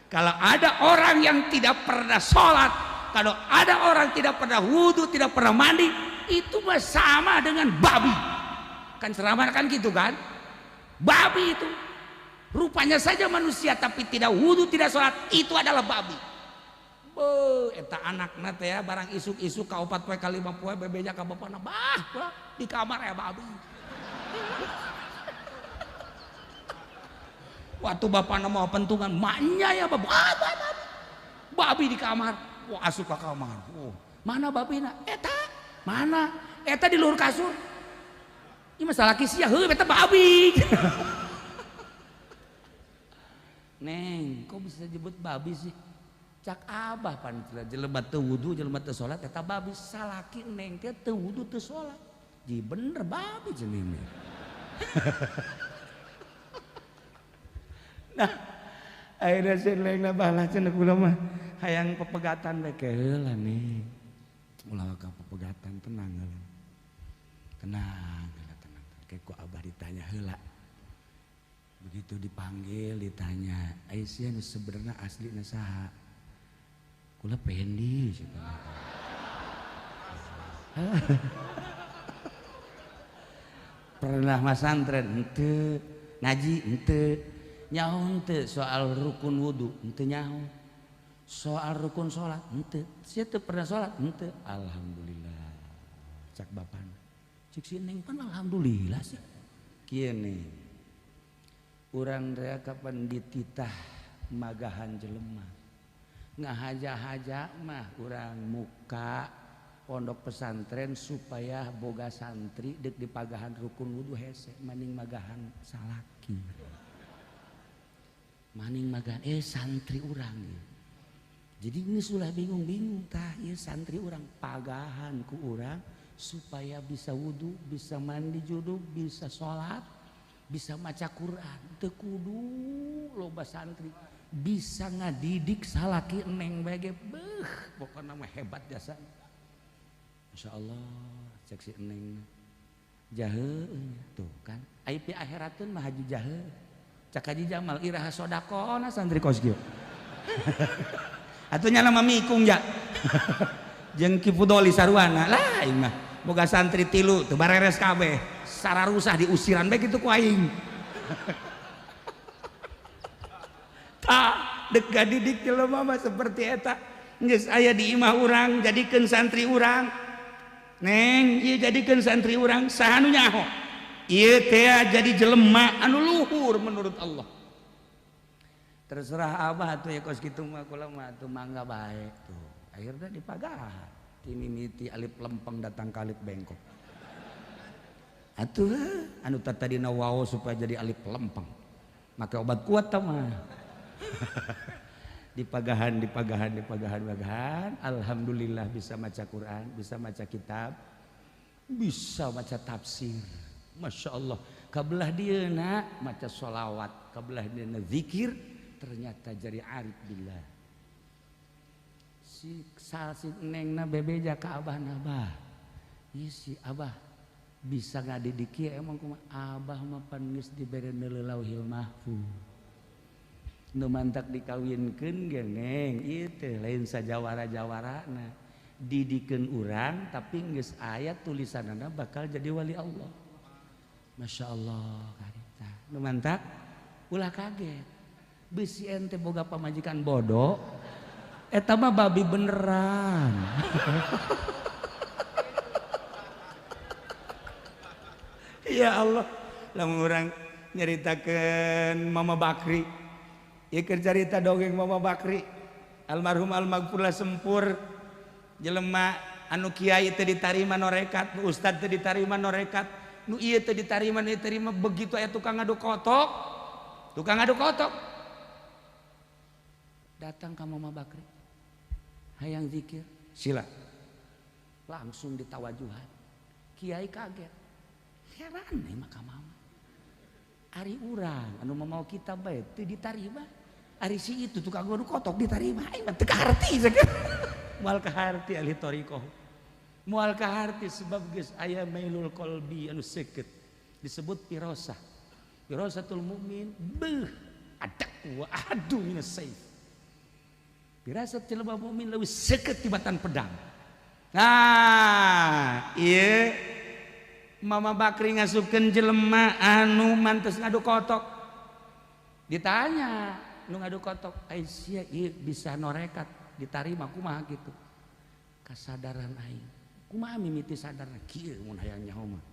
kalau ada orang yang tidak pernah sholat, kalau ada orang tidak pernah wudhu, tidak pernah mandi, itu mah sama dengan babi. Kan ceramah kan gitu kan? Babi itu rupanya saja manusia tapi tidak wudhu, tidak sholat, itu adalah babi. Eta anakna teh ya barang isuk-isuk ka 4 poe ka 5 poe bebeja ka bapana bah di kamar ya babi. Waktu bapakna mau pentungan maknya ya babi di kamar. Wah asup ke kamar. Mana babina? Eta mana? Eta di luar kasur. Ini masalah kisah heuh eta babi. Neng, kok bisa disebut babi sih? Cak abah pan jelema teu wudu, jelema teu salat eta babi salaki neng teh teu wudu teu salat. Ji bener babi cenah. Nah, akhirnya senlengna balah cenah kula mah hayang pepegatan we heula nih. Ulah ka pepegatan tenang heula. Tenang. Kayak ku abah ditanya heula. Begitu dipanggil ditanya, "Aisyah nu sebenarnya aslina saha?" Kula Pendi cenah. Pernah masantren henteu, ngaji henteu. Nyaho henteu soal rukun wudu henteu nyaho. Soal rukun salat henteu. Sia teu pernah salat henteu. Alhamdulillah. Cak bapana. Cik si Neng pan alhamdulillah sih. Kieu nih. Urang rea kapan dititah magahan jelema. Ngahaja-haja mah urang muka pondok pesantren supaya boga santri dek dipagahan rukun wudu hese maning magahan salaki. Maning magan santri urang ya. Jadi ini sudah bingung-bingung tah ya santri urang pagahan ku urang supaya bisa wudu, bisa mandi junub, bisa sholat, bisa maca Quran. Teu kudu loba santri bisa ngadidik salaki neng bage beuh pokona mah hebat jasa. Masyaallah cek si neng jaheu tuh kan aya pi akhirateun mah haji jaheu. Cak Haji Jamal iraha sodakona santri kos kieu. Atuh nya nama mikung ja. Jeung Ki Pudoli sarwana lain mah boga santri 3 teu bareres kabeh. Sararusah diusiran bae kitu ku aing. Tah deuk gadidik jelema mah seperti eta. Geus aya di imah urang jadikeun santri urang. Neng, ieu jadikeun santri urang saha nu nyaho? Ieu teh jadi jelema anu luhur menurut Allah. Terserah abah tuh ya kos kitu mah kula mah tuh mangga bae tuh. Akhirnya dipagahan. Ti mimiti alif lempeng datang kalip bengkok. Atuh anu tadina wao supaya jadi alif lempeng. Make obat kuat tah mah. Dipagahan. Alhamdulillah bisa maca Quran, bisa maca kitab, bisa maca tafsir. Masya Allah, kabelah dia nak maca sholawat, kabelah dia nak zikir, ternyata jadi arif billah. Si neng na bebeja ka abah nabah, iya si abah bisa ngadidik ya emang kuma abah mah pan geus dibere lauhil mahfuz. Nu mantak dikawinkeun ge neng, ieu teh lain sajawara-jawarana. Didikeun urang tapi geus aya tulisanana bakal jadi wali Allah. Masya Allah karita nu mantak ulah kaget besi ente boga pamajikan bodoh eta mah babi beneran. Ya Allah lamun urang nyaritakeun Mama Bakri ieu keur carita dongeng Mama Bakri almarhum almaghfurlah sempur jelema anu kiai teu ditarima norekat ustad teu ditarima norekat nu ieu teh ditarima begitu aya tukang ngaduk kotok datang ka Mama Bakri hayang zikir sila langsung ditawajuhan. Kiai kaget, heran nih maka mama. Ari urang anu mau kita bae teu ditarima. Ari si itu tukang anu kotok ditarima. Aing mah teu kaharti sakeun. Moal kaharti ahli thariqah. Moal kaharti sebab geus aya mailul qalbi anu seukeut disebut firasah. Firasatul mukmin beuh adak wa adu minas saif. Firasat jelema mukmin leuwih seukeut tibatan pedang. Nah, iya Mama Bakri ngasupkeun jelema anu mantes ngadu kotok. Ditanya, nu ngadu kotok, Aisyah ieu bisa norekat ditarima kumaha kitu. Kasadaran aing. Kumaha mimiti sadarna kieu mun hayang nyaho mah.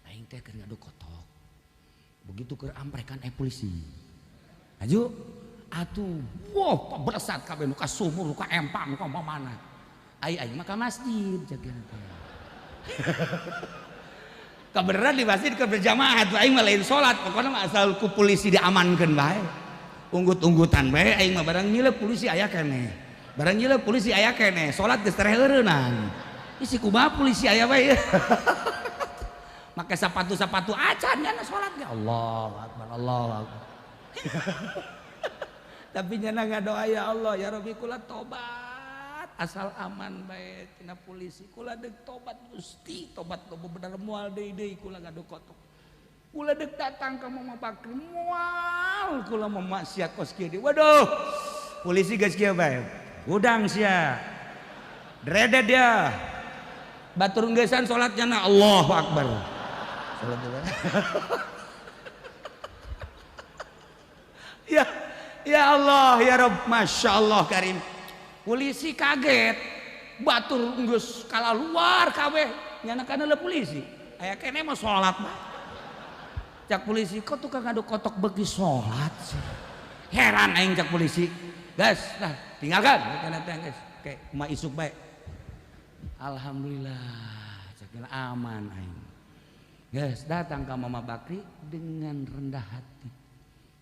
Aing teh keur ngadu kotok. Begitu keur amprekan polisi. Aju atuh, wah beresat kabeh nu ka sumur, nu ka empang, nu ka mana. Aing mah ka masjid jageuna teh. Kabeneran di masjid ke berjamaah tuh aing mah lain salat, pokona mah asal ku polisi diamankeun bae. Unggut-unggutan bae aing mah barang nyileuk polisi aya keneh. Barang nyileuk polisi aya keneh, salat geus tereh heureunan. Isi kumaha polisi aya bae. Make sepatu-sepatu acan nya salat ge. Allahu Akbar, Allahu Akbar. Tapi nyana ngadoa ya Allah, ya Rabbi kula tobat. Asal aman bae tina polisi kula deuk tobat Gusti, tobat loba bener moal deui kula ngadu kotok. Kula deuk datang ka Mama Bakri moal kula memaksiat kos kieu. Waduh, polisi geus kieu bae. Udang sia. Dredet dia. Batur ngeusan salatnya na Allahu Akbar. Salat dulu. Ya Allah ya Rabb, Masya Allah Karim. Polisi kaget, batur geus kalaluar kabeh, nyana kana le polisi. Aya keneh mah salat mah. Cak polisi, kok tukang ngadu kotok beuki salat sih. Heran aing cak polisi. Gas, dah tinggalkan kana teh geus. Kayak mah isuk bae. Alhamdulillah, cak aman aing. Gas, datang ka Mama Bakri dengan rendah hati,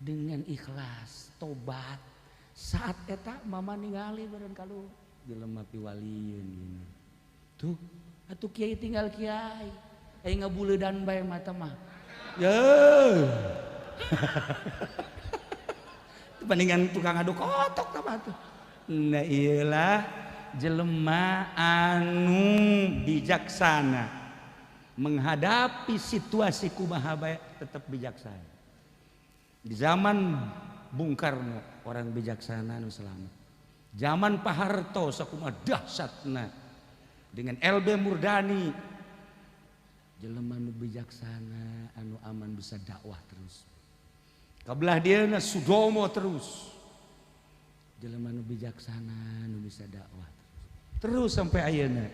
dengan ikhlas, tobat. Saat eta mama ningali beren kalu jelema piwalieun gini. Tuh, atuh kiai tinggal kiai. Aing ngabuleudan bae mata mah. Yeuh. Bandingan tukang adu kotok tah mah tuh. Nah iyalah jelema anu bijaksana menghadapi situasi kumaha bae tetap bijaksana. Di zaman Bung Karno orang bijaksana nu selamat. Zaman Pak Harto sakumaha dahsyatna dengan LB Murdani jelema nu bijaksana anu aman bisa dakwah terus. Kabelah dieuna Sudomo terus. Jelema nu bijaksana nu bisa dakwah terus sampai ayeuna.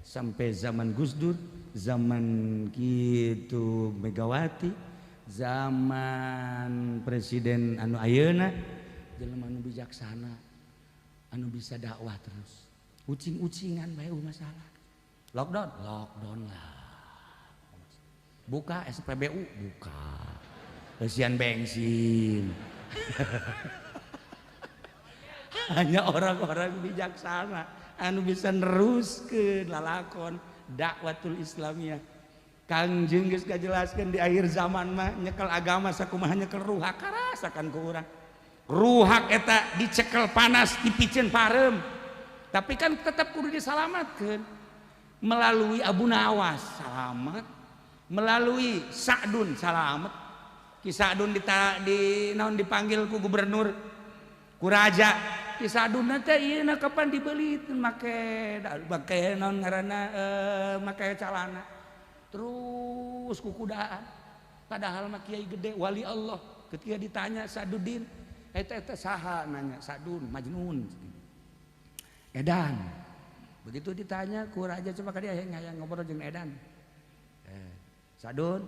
Sampai zaman Gus Dur, zaman kitu Megawati, zaman presiden anu ayeuna jelema anu bijaksana anu bisa dakwah terus. Ucing-ucingan bae masalah. Lockdown lah. Buka SPBU, buka. Kasihan bensin. Hanya orang-orang bijaksana anu bisa neruskeun lalakon dakwatul Islamiyah. Kangjeng geus kajelaskeun di akhir zaman mah nyekel agama sakumaha nyekel ruhak karasakan ku urang. Ruhak eta dicekel panas dipicen parem. Tapi kan tetap kudu disalamatkeun melalui Abu Nawas selamat, melalui Sa'dun selamat. Ki Sa'dun naon dipanggil ku gubernur ku raja. Ki Sa'dun teh ieu na kapan dibeli make naon ngaranna make calana. Terus kukudaan padahal mah kiai gede wali Allah ketika ditanya Saduddin eta saha nanya Sa'dun Majnun Edan begitu ditanya ku raja coba ka dia hayang ngobrol jeung Edan Sa'dun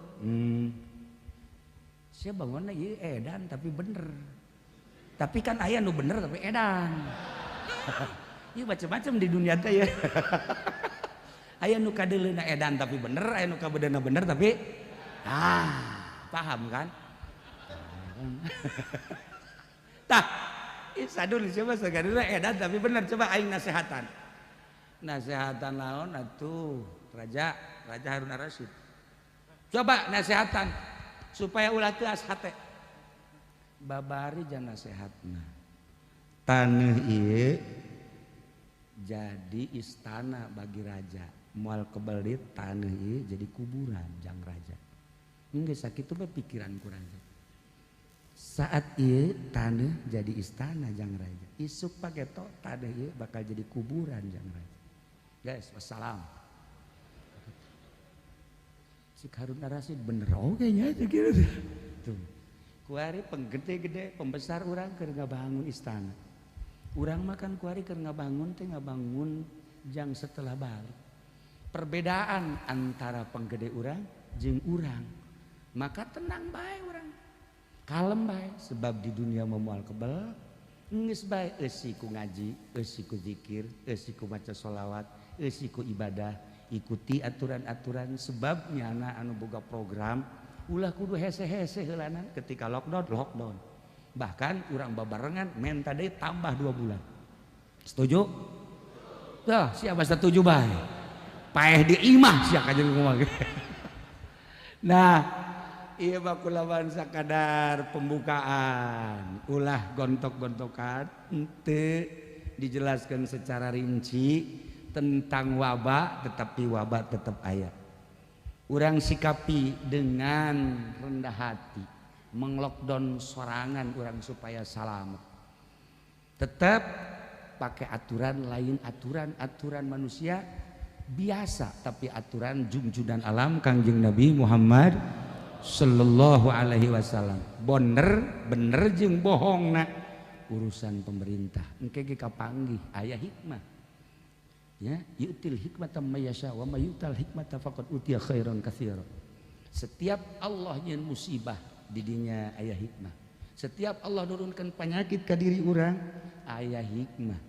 sia bangunna ieu Edan tapi bener tapi kan aya nu bener tapi Edan ieu macam-macam di dunia teh ya. Aya nu kadeleuna edan tapi bener, aya nu kabeudana bener tapi paham kan? Tah, Sa'dun coba sagaduna edan tapi bener coba aing nasehatan. nasehatan laon atuh Raja Harun Ar-Rasyid. Coba nasehatan supaya ulah teu ashate. Babari jan nasehatna. Taneuh ieu jadi istana bagi raja. Moal kebelit taneuh ieu jadi kuburan jang raja. Geus sakitu mah pikiran ku raja. Saat ieu taneuh jadi istana jang raja. Isuk pageto taneuh ieu bakal jadi kuburan jang raja. Guys, wassalam. Si Harun Ar-Rasyid bener oge nya itu gitu. Tuh. Kuari penggede-gede pembesar urang keur ngabangun istana. Urang makan kuari keur ngabangun teh ngabangun jang setelah balik. Perbedaan antara penggede urang jeung urang. Maka tenang bae urang. Kalem bae sebab di dunia moal kebel geus bae eusi ku ngaji, eusi ku zikir, eusi ku maca sholawat, eusi ku ibadah, ikuti aturan-aturan sebabnya anak anu boga program ulah kudu hese-hese heulanan ketika lockdown. Bahkan urang babarengan menta deui tambah 2 bulan. Setuju? Tah, siapa setuju bae? Paeh di imah sia kajeng ngomong. Nah, ieu mah kulawan sakadar pembukaan. Ulah gontok-gontokan henteu dijelaskan secara rinci tentang wabah, tetapi wabah tetap aya. Urang sikapi dengan rendah hati, menglockdown sorangan urang supaya selamat. Tetap pakai aturan lain aturan manusia biasa, tapi aturan junjunan alam Kangjeng Nabi Muhammad sallallahu alaihi wasallam. Bener jeung bohongna urusan pemerintah. Engke ge kapanggih aya hikmah. Ya, yu'til hikmata may yasha wa may yu'tal hikmata faqad utiya khairan katsiran. Setiap Allah nyeun musibah di dinya aya hikmah. Setiap Allah nurunkan penyakit ka diri urang aya hikmah.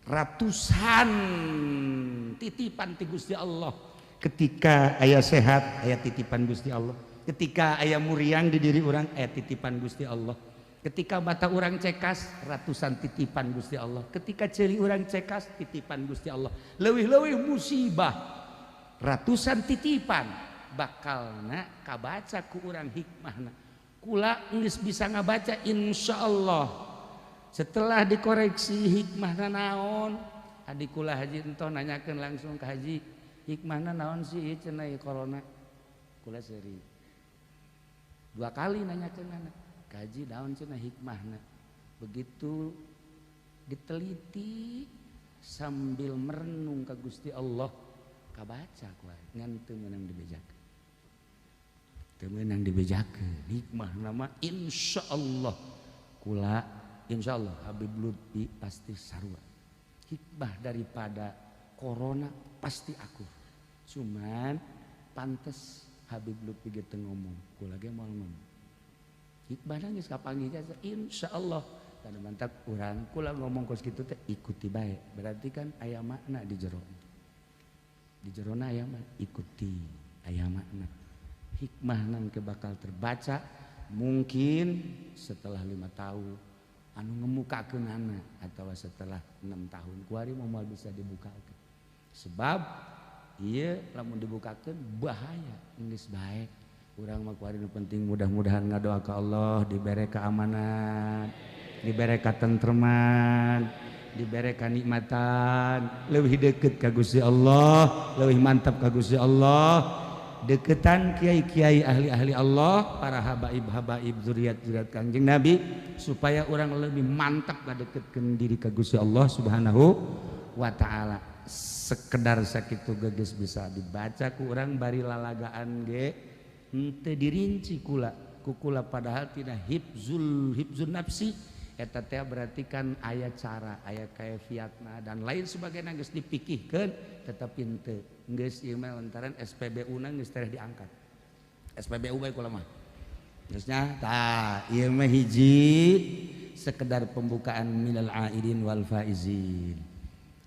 Ratusan titipan ti Gusti Allah. Ketika aya sehat aya titipan Gusti Allah. Ketika aya muriang di diri urang aya titipan Gusti Allah. Ketika mata orang cekas ratusan titipan Gusti Allah. Ketika ceri orang cekas titipan Gusti Allah. Leuwih-leuwih musibah ratusan titipan bakalna kabaca ku urang hikmahna. Kula geus bisa ngabaca insyaallah. Setelah dikoreksi hikmahna naon? Adik kula haji enton nanyakeun langsung ke haji, hikmahna naon sih cenah corona? Kula seri 2 kali nanyakeun anak. Kaji daun cenah hikmahna. Begitu diteliti sambil merenung ka Gusti Allah kabaca ku ngan teu meunang dibejakeun. Teu meunang dibejakeun. Hikmahna mah insyaallah kula insyaallah Habib Lutfi pasti sarua. Hikmah daripada corona pasti aku. Cuman pantes Habib Lutfi ge teu ngomong, kula ge moal ngomong. Hikmahna geus kapanggih insyaallah. Kana mantap urang kula ngomong kos kitu teh ikuti bae. Berarti kan aya makna di jero. Di jerona aya mah ikuti aya makna. Hikmahna ke bakal terbaca mungkin setelah 5 tahun anu ngemukakeunana atawa setelah 6 tahun kuari moal bisa dibukakeun. Sebab ieu lamun dibukakeun bahaya geus bae. Urang mah kuari nu penting mudah-mudahan ngadoa ka Allah dibere keamanan, dibere katentreman, dibere kanikmatan, leuwih deukeut ka Gusti Allah, leuwih mantap ka Gusti Allah, deketan kiai-kiai ahli-ahli Allah, para habaib-habaib zuriat-zuriat Kangjeng Nabi supaya urang lebih mantap ngadeketkeun diri ka Gusti Allah Subhanahu wa taala. Sekedar sakitu geus bisa dibaca ku urang bari lalagaan ge henteu dirinci kula padahal tina hifzun nafsi eta teh berarti kan aya cara aya kaifiatna dan lain sebagainya geus dipikirkeun tetapi henteu geus ieu mah lantaran SPBU na geus tereh diangkat SPBU bae kula mah geus nya tah ieu mah hiji sekedar pembukaan minal aidin wal faizin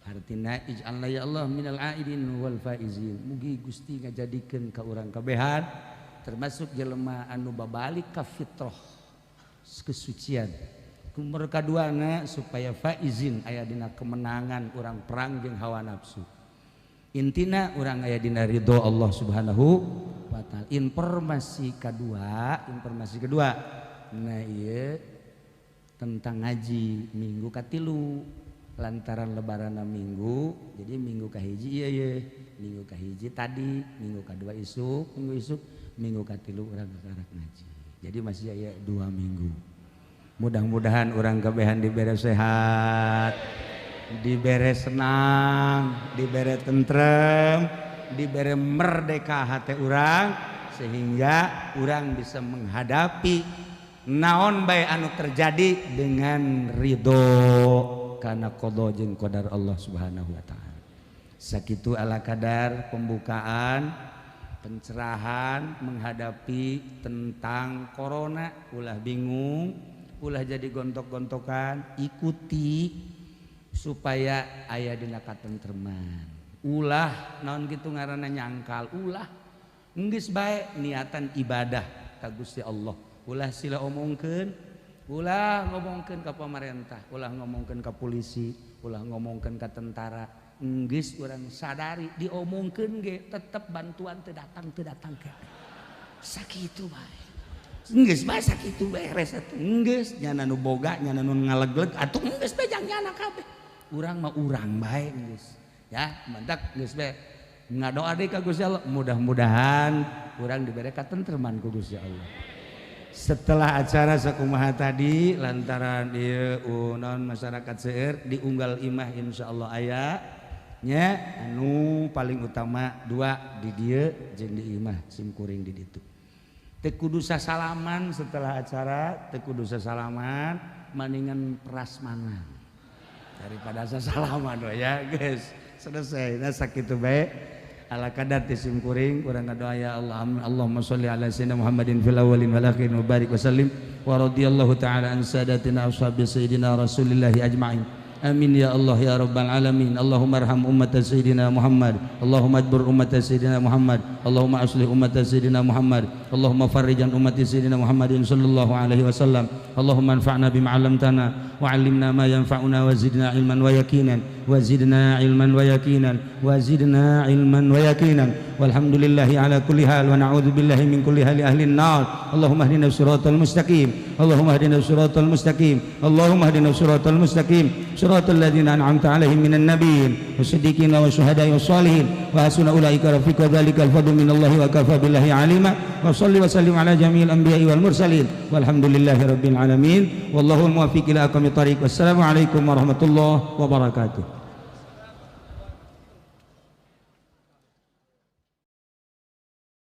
artina ij'alna ya Allah minal aidin wal faizin mugi Gusti ngajadikeun ka urang kabehan termasuk jelema anu babalik ka fitrah kesucian nomor kaduana supaya faizin aya dina kemenangan urang perang jeung hawa nafsu intina urang aya dina ridho Allah Subhanahu wa taala. Informasi kedua nah ieu tentang ngaji minggu katilu lantaran lebaran minggu, jadi minggu kahiji ieu minggu kahiji tadi, minggu kedua isuk, minggu katilu urang karak ngaji. Jadi masih aya 2 minggu. Mudah-mudahan urang kabehan dibere sehat, dibere senang, dibere tentrem, dibere merdeka hati urang, sehingga urang bisa menghadapi naon bae anu terjadi dengan ridho karena qada jeung qadar Allah Subhanahu wa taala. Sakitu ala kadar pembukaan pencerahan menghadapi tentang corona. Ulah bingung, ulah jadi gontok-gontokan, ikuti supaya aya dina katentreman. Ulah naon kitu ngaranna nyangkal, ulah geus bae niatan ibadah ka Gusti Allah. Ulah sila omongkeun, ulah ngomongkeun ka pamarentah, ulah ngomongkeun ka polisi, ulah ngomongkeun ka tentara. Geus urang sadari diomongkeun ge tetep bantuan teu datang ke. Sakitu bae. Geus bae sakitu beres atuh. Geus nya nu boga, nya nu ngalegleg atuh geus bae jang nyana kabeh. Urang mah urang bae geus. Ya, mantak geus bae. Ngadoa deui ka Gusti Allah, mudah-mudahan urang dibere katentreman ku Gusti Allah. Setelah acara sakumaha tadi lantaran ieu naon masyarakat seueur diunggal imah insyaallah aya nya anu paling utama 2 di dieu jeung di imah simkuring di ditu. Teu kudu sasalaman setelah acara, teu kudu sasalaman, mendingan prasmanan daripada sasalaman we ya guys. Selesai nah sakitu bae ala kadar ti simkuring urang ngadoa ya Allah. Allahumma sholli ala sayyidina Muhammadin fil awwalin wal akhirin wa barik wa sallim wa radhiyallahu ta'ala an sadatina ashabi sayyidina Rasulillah ajma'in. Amin ya Allah ya rabbal alamin. Allahumma arham ummat sayyidina Muhammad, Allahumma adbur ummat sayyidina Muhammad, Allahumma aslih ummat sayyidina Muhammad, Allahumma farrijan ummat sayyidina Muhammadin sallallahu alaihi wasallam. Allahumma anfa'na bima 'allamtana wa 'allimna ma yanfa'una wa zidna ilman wa yaqinan wa zidna ilman wa yaqinan wa zidna ilman wa yaqinan. Walhamdulillahi ala kulli hal wa na'udzu billahi min kulli hali ahli an-nar. Allahumma hdina siratal mustaqim, Allahumma hdina siratal mustaqim, Allahumma hdina siratal mustaqim, siratal ladzina an'amta 'alaihim minan nabiyyin wasiddiqina wasyuhada'i wassalihin wa hasuna ulaika rafiqa dzalikal fadlu minallahi wa kafa billahi 'alima. Wa shalli wa sallim ala jami'il anbiya'i wal mursalin walhamdulillahi rabbil alamin wallahu al-muwaffiq ila aqwamit thariq. Wassalamu alaikum warahmatullahi wabarakatuh.